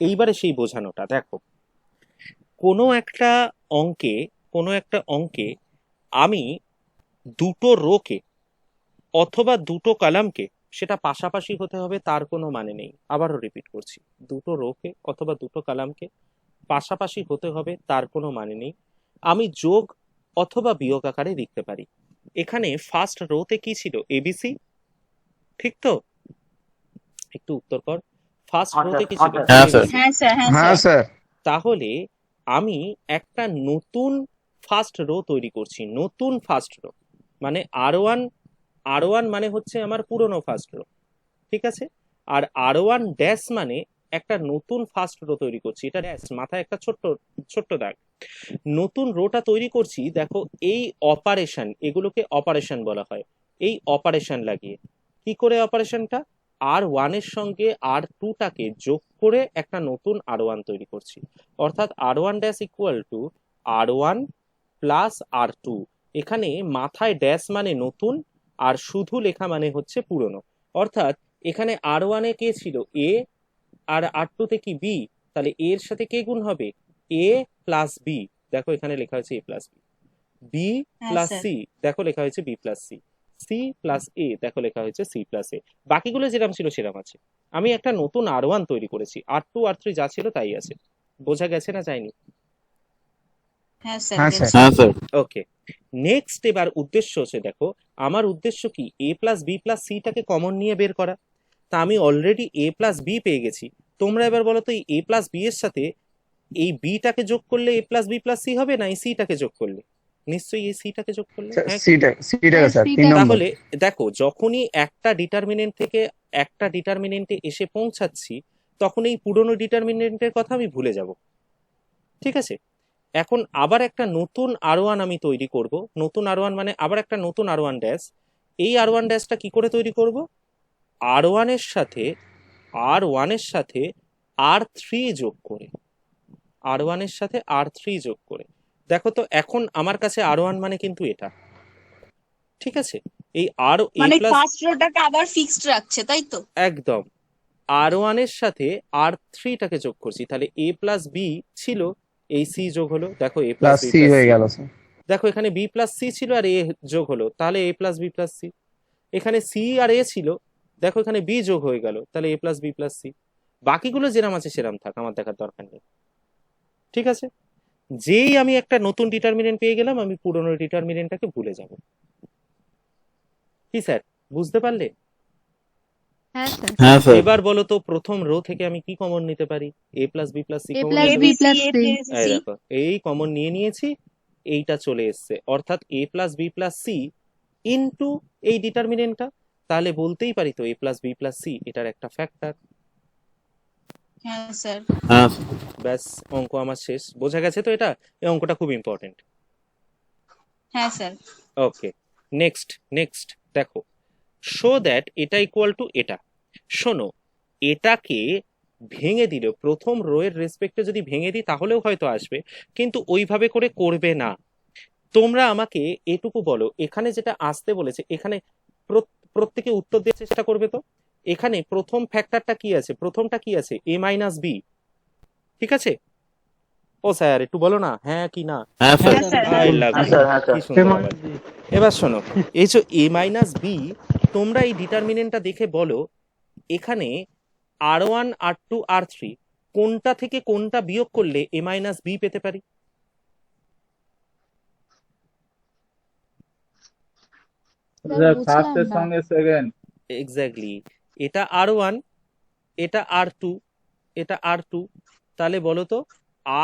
এইবারে সেই বোঝানোটা দেখো, কোনো একটা অঙ্কে আমি দুটো রোকে অথবা দুটো কলামকে, সেটা পাশাপাশি হতে হবে তার কোনো মানে নেই, আবারও রিপিট করছি, দুটো রোকে অথবা দুটো কলামকে পাশাপাশি হতে হবে তার কোনো মানে নেই, আমি যোগ অথবা বিয়োগ আকারে লিখতে পারি। এখানে ফার্স্ট রোতে কি ছিল? এবিসি, ঠিক তো? একটু উত্তর কর, ফার্স্ট রোতে কি ছিল? হ্যাঁ স্যার। ABC। হ্যাঁ স্যার, হ্যাঁ হ্যাঁ স্যার। স্যার। তাহলে আমি একটা নতুন ফার্স্ট রো তৈরি করছি, নতুন ফার্স্ট রো, মানে আর ওয়ান মানে হচ্ছে আমার পুরনো ফার্স্ট রো, ঠিক আছে? আর R1 ড্যাশ মানে একটা নতুন ফার্স্ট রো তৈরি করছি, এটা ড্যাশ মাথায় একটা ছোট্ট ছোট্ট দাগ। নতুন রোটা তৈরি করছি, দেখো এই অপারেশন, এগুলোকে অপারেশন বলা হয়। এই অপারেশন লাগিয়ে কি করে অপারেশনটা? R1 এর সঙ্গে R2 টাকে যোগ করে একটা নতুন R1 তৈরি করছি, অর্থাৎ R1 dash equal to R1 plus R2। এখানে মাথায় ড্যাশ মানে নতুন, আর শুধু লেখা মানে হচ্ছে পুরনো। অর্থাৎ এখানে R1 এ কে ছিল? A, আর R2 তে কি? B। তাহলে A এর সাথে কে গুণ হবে? A প্লাস B, দেখো এখানে লেখা হয়েছে A প্লাস B। B হ্যাঁ প্লাস স্যার। C, দেখো লেখা হয়েছে B plus C। C plus A, দেখো লেখা হয়েছে C প্লাস A। বাকিগুলো যেরকম ছিল সেরকম আছে। আমি একটা নতুন R1 তৈরি করেছি, R2 R3 যা ছিল তাই আছে। বোঝা গেছে না যায়নি? হ্যাঁ স্যার, হ্যাঁ গেছে। স্যার। হ্যাঁ স্যার। ওকে, নেক্সট এবার উদ্দেশ্য হচ্ছে, দেখো আমার উদ্দেশ্য কি? A plus B plus C টাকে কমন নিয়ে বের করা। তা আমি অলরেডি A প্লাস B পেয়ে গেছি। তোমরা এবার বলো তো, এই A প্লাস B এর সাথে এই B টাকে যোগ করলে A plus B plus C হবে, না এই C টাকে যোগ করলে? নিশ্চয়ই এই C টাকে যোগ করলে। হ্যাঁ, সিটাকে স্যার, হ্যাঁ, 3 নম্বর। তাহলে দেখো যখনই একটা ডিটারমিনেন্ট থেকে একটা ডিটারমিনেন্টে এসে পৌঁছাচ্ছি, তখন এই পুরনো ডিটারমিনেন্টের কথা আমি ভুলে যাব, ঠিক আছে? এখন আবার একটা নতুন R1 আমি তৈরি করব। নতুন R1 মানে আবার একটা নতুন R1 ড্যাশ। এই R1 ড্যাশটা কি করে তৈরি করব? R1 এর সাথে R3 যোগ করে, R1 এর সাথে R3 যোগ করে। দেখো তো এখন আমার কাছে R1 মানে কিন্তু এটা, ঠিক আছে? এই আর A মানে প্লাস, ফার্স্ট রোটাকে আবার ফিক্সড রাখছে, তাই তো? একদম R1 এর সাথে R3 টাকে যোগ করছি, তাহলে A প্লাস B ছিল, এই C যোগ হলো, দেখো A plus plus B C plus হয়ে C। গেল স্যার। দেখো এখানে B প্লাস C ছিল আর A যোগ হলো, তাহলে A plus B plus C। এখানে C আর A ছিল, দেখো এখানে B যোগ হয়ে গেল, তাহলে A plus B plus C। বাকিগুলো যেরাম আছে সেরাম থাক, আমার দেখার দরকার নেই, ঠিক আছে? যেই আমি একটা নতুন ডিটারমিনেন্ট পেয়ে গেলাম, আমি পুরনো ডিটারমিনেন্টটাকে ভুলে যাব। কি স্যার, বুঝতে পারলে? হ্যাঁ স্যার। হ্যাঁ স্যার। এবার বলো তো, প্রথম রো থেকে আমি কি কমন নিতে পারি? A plus B plus C A common plus নিতে B পারি। Plus A C। প্লাস এই C। দেখো এই কমন নিয়ে নিয়েছি, এইটা চলে এসছে, অর্থাৎ A plus B plus C into এই ডিটারমিনেন্টটা, তাহলে বলতেই পারি তো এ প্লাস বি প্লাস সি এটার একটা ফ্যাক্টর। হ্যাঁ স্যার। হ্যাঁ ব্যাস, অঙ্ক আমার শেষ। বোঝা গেছে তো? এটা, এই অঙ্কটা খুব ইম্পর্টেন্ট। হ্যাঁ স্যার। ওকে, নেক্সট দেখো, শো দ্যাট এটা ইকুয়াল টু এটা। শোনো, এটাকে ভেঙে দিল, প্রথম রো এর রেসপেক্টে যদি ভেঙে দিই তাহলেও হয়তো আসবে, কিন্তু ওইভাবে করে করবে না। তোমরা আমাকে এটুকু বলো, এখানে যেটা আসতে বলেছে, এখানে প্রত্যেকে উত্তর দেওয়ার চেষ্টা করবে তো। এখানে প্রথম ফ্যাক্টরটা কি আছে? প্রথমটা কি আছে? এ মাইনাস বি, ঠিক আছে? ও স্যার একটু বলো না হ্যাঁ কি না। হ্যাঁ স্যার। হ্যাঁ স্যার। আই হ্যাঁ লাভ হ্যাঁ ইউ, স্যার, হ্যাঁ কি স্যার। সুন্দর আবার। এবার শোনো, এই যে এ মাইনাস বি, তোমরা এই ডিটারমিনেন্টটা দেখে বলো এখানে আর1 আর2 আর3 কোনটা থেকে কোনটা বিয়োগ করলে এ মাইনাস বি পেতে পারি? স্যার বুঝলাম ফার্স্টের না। সঙ্গে সেকেন্ড। এক্স্যাক্টলি, এটা আর1, এটা আর2, এটা আর2। তাহলে বলো তো,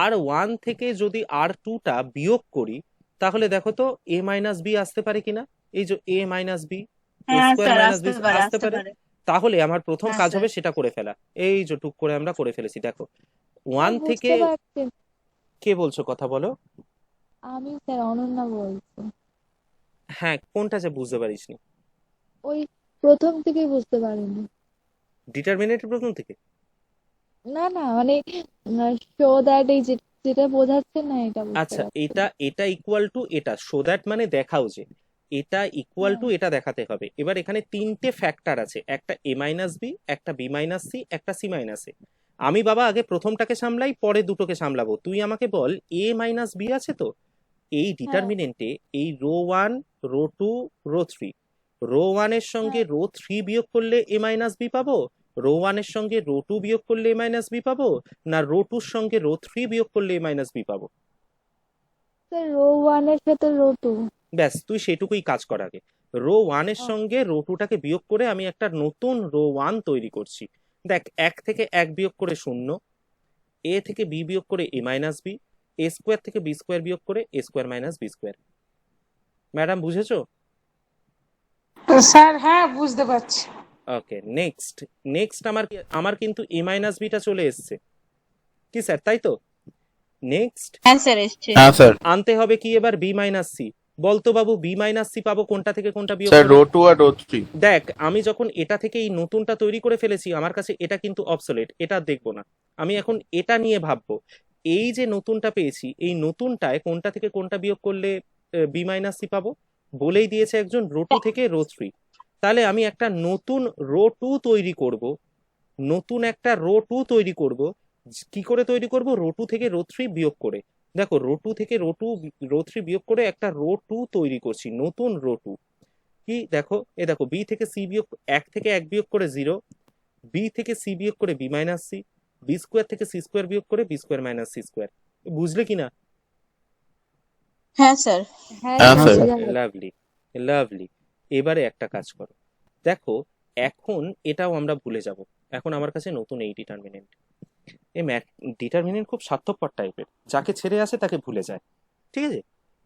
আর1 থেকে যদি আর2টা বিয়োগ করি তাহলে দেখো তো এ মাইনাস বি আসতে পারে কিনা। এই যে এ মাইনাস বি, এ হ্যাঁ স্কোয়ার স্যার, মাইনাস আসতে বি পারে আসতে আসতে পারে। পারে। তাহলে আমার প্রথম হ্যাঁ কাজ স্যার। হবে সেটা করে ফেলা। এই যে টুক করে আমরা করে ফেলেছি। দেখো, স্যার 1 থেকে, বুঝতে পারছি। কে বলছো কথা বলো? আমি স্যার অনন্যা বলছি। হ্যাঁ, কোনটা যে বুঝতে পারিসনি? ওই প্রথম থেকেই বুঝতে পারিনি। ডিটারমিনেন্টের প্রথম থেকে? না না মানে শো দ্যাট এই যেটা বোঝাচ্ছে না এটা বুঝতে আচ্ছা, পারছি। এটা ইকুয়াল টু এটা, সো দ্যাট মানে দেখাও যে এটা ইকুয়াল টু হ্যাঁ এটা দেখাতে হবে। এবার এখানে তিনটে ফ্যাক্টর আছে, একটা এ মাইনাস বি, একটা বি মাইনাস সি, একটা সি মাইনাস এ। আমি বাবা আগে প্রথমটাকে সামলাই, পরে দুটোকে সামলাবো। তুই আমাকে বল এ মাইনাস বি আছে তো এই হ্যাঁ ডিটারমিনেন্টে, এই রো 1, রো 2, রো 3, রো 1 এর সঙ্গে হ্যাঁ রো 3 বিয়োগ করলে এ মাইনাস বি পাবো, রো 1 এর সঙ্গে রো 2 বিয়োগ করলে এ মাইনাস বি পাবো, না রো 2 এর সঙ্গে রো 3 বিয়োগ করলে এ মাইনাস বি পাবো? স্যার রো ওয়ানের সাথে রো টু। ব্যাস, তুই সেটুকুই কাজ কর আগে। রো 1 এর সঙ্গে রো 2টাকে বিয়োগ করে আমি একটা নতুন রো 1 তৈরি করছি। দেখ, 1 থেকে 1 বিয়োগ করে 0, এ থেকে বি বিয়োগ করে A minus B, A square থেকে বি স্কোয়ার বিয়োগ করে A square minus B square. Madam বুঝেছো? স্যার হ্যাঁ বুঝতে পারছি। ওকে, নেক্সট আমার কিন্তু এ মাইনাস বিটা চলে এসছে, কি স্যার তাই তো? নেক্সট হ্যাঁ স্যার, এসছে। হ্যাঁ স্যার। আনতে হবে কি এবার? B minus C. বলতো বাবু, বি মাইনাস সি পাবো কোনটা থেকে কোনটা বিয়োগ স্যার করে? রো 2 আর রো 3। দেখ, আমি যখন এটা থেকে এই নতুনটা তৈরি করে ফেলেছি, আমার কাছে এটা কিন্তু অবসোলেট, এটা দেখবো না। আমি এখন এটা নিয়ে ভাববো, এই যে নতুনটা পেয়েছি, এই নতুনটায় কোনটা থেকে কোনটা বিয়োগ করলে বি মাইনাস সি পাবো? বলেই দিয়েছে একজন, রো 2 থেকে রো 3। তাহলে আমি একটা নতুন রো 2 তৈরি করব, নতুন একটা রো 2 তৈরি করব। কি করে তৈরি করব? রো 2 থেকে রো 3 বিয়োগ করে। দেখো, রো 2 থেকে রো 3 বিয়োগ করে একটা রো 2 তৈরি করছি, নতুন রো 2। কি দেখো, দেখো, বি থেকে সি বিয়োগ, 1 থেকে 1 বিয়োগ করে 0, বি থেকে সি বিয়োগ করে B minus C, B square থেকে সি স্কোয়ার বিয়োগ করে B square minus C square. বুঝলে কিনা? হ্যাঁ স্যার। হ্যাঁ হ্যাঁ স্যার স্যার। বোঝা গেছে। Lovely, lovely. এবারে একটা কাজ করো, দেখো, এখন এটাও আমরা ভুলে যাব। এখন আমার কাছে নতুন এই ডিটারমিনেন্ট। এই ডিটারমিনেন্ট খুব স্বার্থপর টাইপের, যাকে ছেড়ে আসে তাকে ভুলে যায়, ঠিক আছে?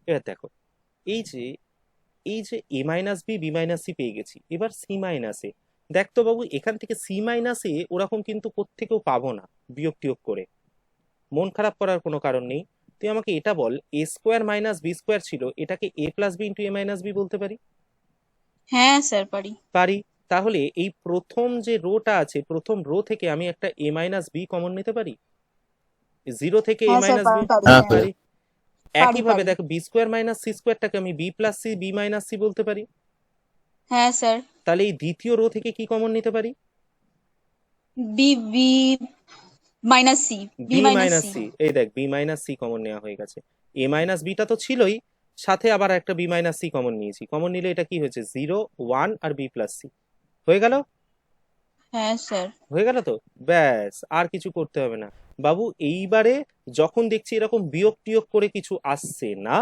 এবার দেখো, এই যে A minus B, B minus C পেয়ে গেছি, এবার সি মাইনাস এ। দেখ তো বাবু, এখান থেকে সি মাইনাস এ ওরকম কিন্তু কোত্থেকেও পাবো না বিয়োগ টিয়োগ করে। মন খারাপ করার কোনো কারণ নেই। তুই আমাকে এটা বল, এ স্কোয়ার মাইনাস বি স্কোয়ার ছিল, এটাকে এ প্লাস বি ইন্টু এ মাইনাস বি বলতে পারি? হ্যাঁ স্যার, পারি। পারি। তাহলে এই প্রথম যে রোটা আছে, প্রথম রো থেকে আমি একটা এ মাইনাস বি কমন নিতে পারি, 0 থেকে এ হ্যাঁ স্যার, মাইনাস বি পারি। হ্যাঁ স্যার। পারি। পারি একইভাবে পারি। দেখো, বি স্কোয়ার মাইনাস সি স্কোয়ারটাকে আমি B plus C B minus C বলতে পারি। হ্যাঁ স্যার। তাহলে এই দ্বিতীয় রো থেকে কি কমন নিতে পারি? B B minus C, B B minus minus C. C, এই দেখ, বি মাইনাস সি কমন নেওয়া হয়ে গেছে। এ মাইনাস বিটা তো ছিলই, সাথে আবার একটা বি মাইনাস সি কমন নিয়েছি। কমন নিলে এটা কি হয়েছে? 0, 1 আর বি প্লাস সি হয়ে গেল। হ্যাঁ স্যার। হয়ে গেল তো? ব্যাস, আর কিছু করতে হবে না বাবু। এইবারে যখন দেখছি এরকম বিয়োগ টিয়োগ করে কিছু আসছে না,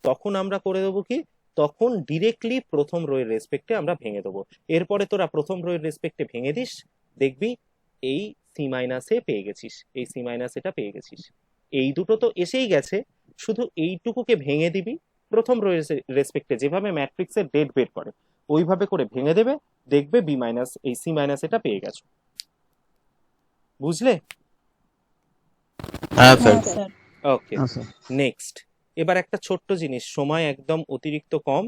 তখন আমরা করে দেবো কি, তখন ডিরেক্টলি প্রথম রো এর রেসপেক্টে আমরা ভেঙে দেবো। এরপরে তোরা প্রথম রো এর রেসপেক্টে ভেঙে দিস, দেখবি এই সি মাইনাসে পেয়ে গেছিস, এই সি মাইনাস এটা পেয়ে গেছিস। এই দুটো তো এসেই গেছে, শুধু এইটুকুকে ভেঙে দিবি প্রথম রো এর রেসপেক্টে, যেভাবে ম্যাট্রিক্সের ডেট বের করে ওইভাবে করে ভেঙে দেবে, দেখবে বি মাইনাস এই সি মাইনাস এটা পেয়ে গেছো। বুঝলে? হ্যাঁ স্যার। হ্যাঁ স্যার। ওকে, হ্যাঁ স্যার। নেক্সট। এবার একটা ছোট্ট জিনিস, সময় একদম অতিরিক্ত কম,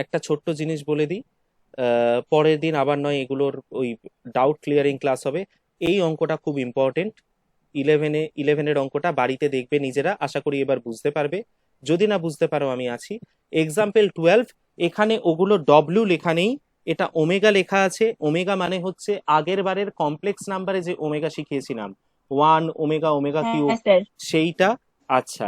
একটা ছোট্ট জিনিস বলে দিই। পরের দিন আবার নয় এগুলোর ওই ডাউট ক্লিয়ারিং ক্লাস হবে। এই অঙ্কটা খুব ইম্পর্টেন্ট, 11-এর অঙ্কটা বাড়িতে দেখবে নিজেরা, আশা করি এবার বুঝতে পারবে। যদি না বুঝতে পারো আমি আছি। এক্সাম্পল 12, এখানে ওগুলো ডব্লিউ লেখা নেই, এটা ওমেগা লেখা আছে। ওমেগা মানে হচ্ছে আগের বারের কমপ্লেক্স নাম্বারে যে ওমেগা শিখিয়েছিলাম, 1 ওমেগা ওমেগা কিউব, হ্যাঁ স্যার। সেইটা। আচ্ছা,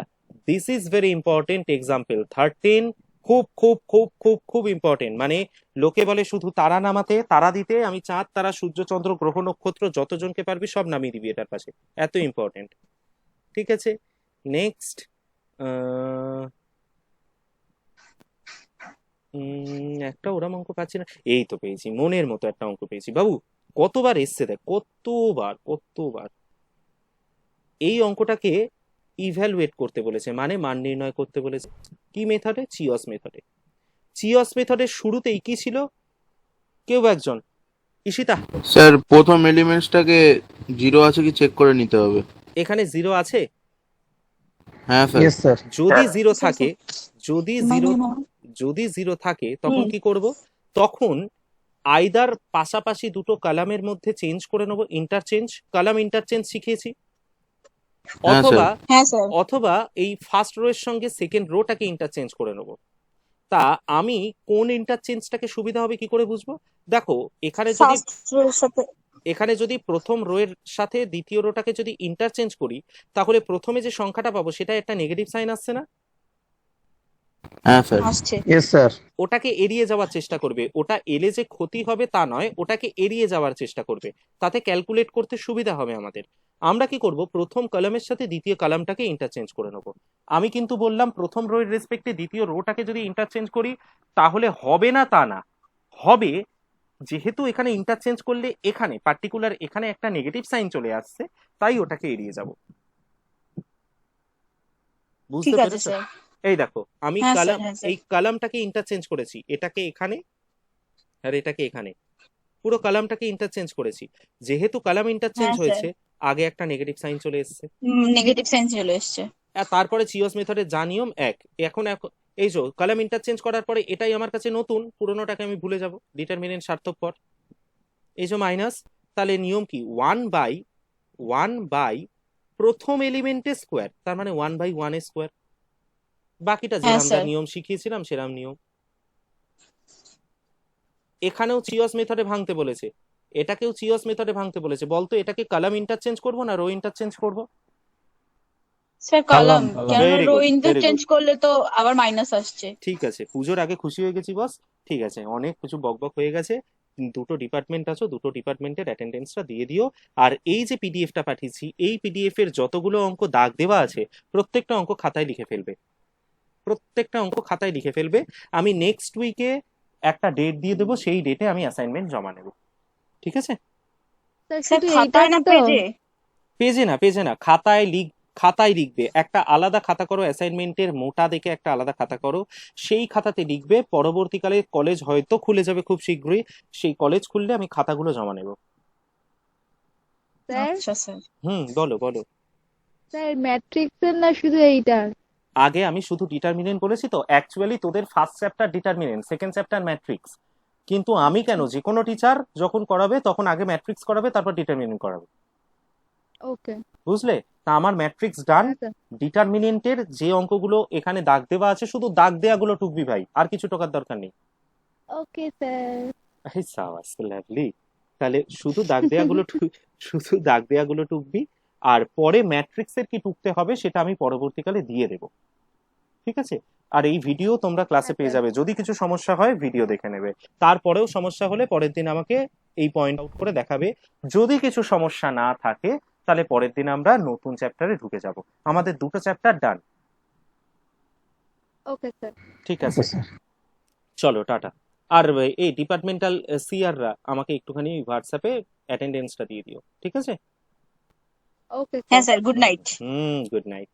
this is very important. Example 13 খুব খুব খুব খুব খুব ইম্পর্টেন্ট। মানে লোকে বলে শুধু তারা নামাতে, তারা দিতে, আমি চাঁদ তারা সূর্য চন্দ্র গ্রহ নক্ষত্র যতজনকে পারবি সব নামিয়ে দিবি এটার পাশে, এত ইম্পর্টেন্ট। ঠিক আছে, নেক্সট। একটা ওরম অঙ্ক পাচ্ছি না, এই তো পেয়েছি, মনের মতো একটা অঙ্ক পেয়েছি। বাবু কতবার এসছে দেখ, কতবার কতবার। এই অঙ্কটাকে ইভ্যালুয়েট করতে বলেছে, মানে মান নির্ণয় করতে বলেছে। কি মেথডে? চিওস মেথডে। চিওস মেথডের শুরুতেই কি ছিল? কেউ একজন, ঈশিতা, স্যার প্রথম এলিমেন্টসটাকে 0 আছে কি চেক করে নিতে হবে। এখানে 0 আছে? হ্যাঁ স্যার। Yes sir. যদি 0 স্যার, থাকে, যদি 0 থাকে তখন কি করব? তখন আইদার পাশাপাশি দুটো কলামের মধ্যে চেঞ্জ করে নেবো, ইন্টারচেঞ্জ, কলাম ইন্টারচেঞ্জ শিখিয়েছি। হ্যাঁ অথবা স্যার। হ্যাঁ স্যার। অথবা এই ফার্স্ট রো এর সঙ্গে সেকেন্ড রোটাকে ইন্টারচেঞ্জ করে নেবো। তা আমি কোন ইন্টারচেঞ্জটাকে সুবিধা হবে কি করে বুঝবো? দেখো ফার্স্ট এর সাথে। এখানে যদি প্রথম রো এর সাথে দ্বিতীয় রোটাকে যদি ইন্টারচেঞ্জ করি, তাহলে প্রথমে যে সংখ্যাটা পাবো সেটা একটা নেগেটিভ সাইন আসছে না? হ্যাঁ স্যার। আসছে। Yes sir. ওটাকে এড়িয়ে যাওয়ার চেষ্টা করবে। ওটা এলে যে ক্ষতি হবে তা নয়, ওটাকে এড়িয়ে যাওয়ার চেষ্টা করবে, তাতে ক্যালকুলেট করতে সুবিধা হবে আমাদের। আমরা কি করব? প্রথম কলামের সাথে দ্বিতীয় কলামটাকে ইন্টারচেঞ্জ করে নেব। আমি কিন্তু বললাম প্রথম রো এর রেসপেক্টে দ্বিতীয় রোটাকে যদি ইন্টারচেঞ্জ করি তাহলে হবে না তা না, হবে। যেহেতু এখানে ইন্টারচেঞ্জ করলে এখানে পার্টিকুলার এখানে একটা নেগেটিভ সাইন চলে আসছে, তাই ওটাকে এড়িয়ে যাব। বুঝতে ঠিক আছে পেরেছো? স্যার। এই দেখো, আমি হ্যাঁ স্যার, কলাম, হ্যাঁ স্যার। এই কলামটাকে ইন্টারচেঞ্জ করেছি, এটাকে এখানে আর এটাকে এখানে, পুরো কলামটাকে ইন্টারচেঞ্জ করেছি। যেহেতু কলাম ইন্টারচেঞ্জ হ্যাঁ হয়েছে, স্যার। আগে একটা নেগেটিভ সাইন চলে এসেছে। নেগেটিভ সাইন চলে এসছে। আর তারপরে চিওস মেথডের যা নিয়ম এক। এখন এই যে কলাম ইন্টারচেঞ্জ করার পরে এটাই আমার কাছে নতুন, পুরোনোটাকে আমি ভুলে যাব, ডিটারমিনেন্ট স্বার্থপর। এই যে মাইনাস, তাহলে নিয়ম কি? 1/1 প্রথম এলিমেন্টের স্কোয়ার, তার মানে 1/1 এর স্কোয়ার। বাকিটা যে হ্যাঁ আমরা স্যার। নিয়ম শিখিয়েছিলাম সেরাম নিয়ম। এখানেও চিওস মেথডে ভাঙতে বলেছে, এটাকেও চিওস মেথডে ভাঙতে বলেছে। বলতো এটাকে কলাম ইন্টারচেঞ্জ করব না রো ইন্টারচেঞ্জ করব? Sir column, column. কেন Very row good, very interchange good. করলে তো আবার মাইনাস আসছে। ঠিক আছে, পুজোর আগে খুশি হয়ে গেছি বস। ঠিক আছে, অনেক কিছু বকবক হয়ে গেছে। দুটো ডিপার্টমেন্ট আছো, দুটো ডিপার্টমেন্টের অ্যাটেন্ডেন্সটা দিয়ে দিও। আর এই যে পিডিএফটা পাঠিয়েছি, এই পিডিএফ এর যতগুলো অঙ্ক দাগ দেওয়া আছে প্রত্যেকটা অঙ্ক খাতায় লিখে ফেলবে, প্রত্যেকটা অঙ্ক খাতায় লিখে ফেলবে। আমি নেক্সট উইকে একটা ডেট দিয়ে দেবো, সেই ডেটে আমি অ্যাসাইনমেন্ট জমা নেব। ঠিক আছে? স্যার স্যার শুধু খাতায় এইটাই না তো? পেজে? পেজে না, খাতায় লিখবে। একটা আলাদা খাতা করো, অ্যাসাইনমেন্টের মোটা দেখে একটা আলাদা খাতা করো, সেই খাতাতে লিখবে। পরবর্তীকালে কলেজ হয়তো খুলে যাবে খুব শীঘ্রই, সেই কলেজ খুললে আমি খাতাগুলো জমা নেব। স্যার আচ্ছা স্যার। বলো বলো। স্যার ম্যাট্রিক্সের না শুধু এইটার? আগে আমি শুধু ডিটারমিনেন্ট বলেছি তো, অ্যাকচুয়ালি তোদের first chapter determinant, second chapter matrix. কিন্তু আমি কেন, যে কোনো টিচার যখন করাবে তখন আগে ম্যাট্রিক্স করাবে, তারপর ডিটারমিনেন্ট করাবে। ওকে। বুঝলে? তা আমার ম্যাট্রিক্স ডান। হ্যাঁ স্যার। ডিটারমিনেন্টের যে অঙ্কগুলো এখানে দাগ দেওয়া আছে, শুধু দাগ দেওয়াগুলো টুকবি ভাই, আর কিছু টোকার দরকার নেই। Okay sir. এই সাবাস, লাভলি। তাহলে শুধু দাগ দেওয়াগুলো টুকবি, আর পরে ম্যাট্রিক্সের কি টুকতে হবে সেটা আমি পরবর্তীকালে দিয়ে দেব। ঠিক আছে? আর এই ভিডিও তোমরা ক্লাসে পেয়ে যাবে, যদি কিছু সমস্যা হয় ভিডিও দেখে নেবে। তারপরেও সমস্যা হলে পরের দিন আমাকে এই পয়েন্ট আউট করে দেখাবে। যদি কিছু সমস্যা না থাকে তাহলে পরের দিন আমরা নতুন চ্যাপ্টারে ঢুকে যাব। আমাদের দুটো চ্যাপ্টার ডান। Okay sir. ঠিক আছে, চলো টাটা। আর এই ডিপার্টমেন্টাল সিআররা আমাকে একটুখানি হোয়াটসঅ্যাপে অ্যাটেন্ডেন্সটা দিয়ে দিও। ঠিক আছে? ওকে হ্যাঁ sir. Sir, good night. Good night.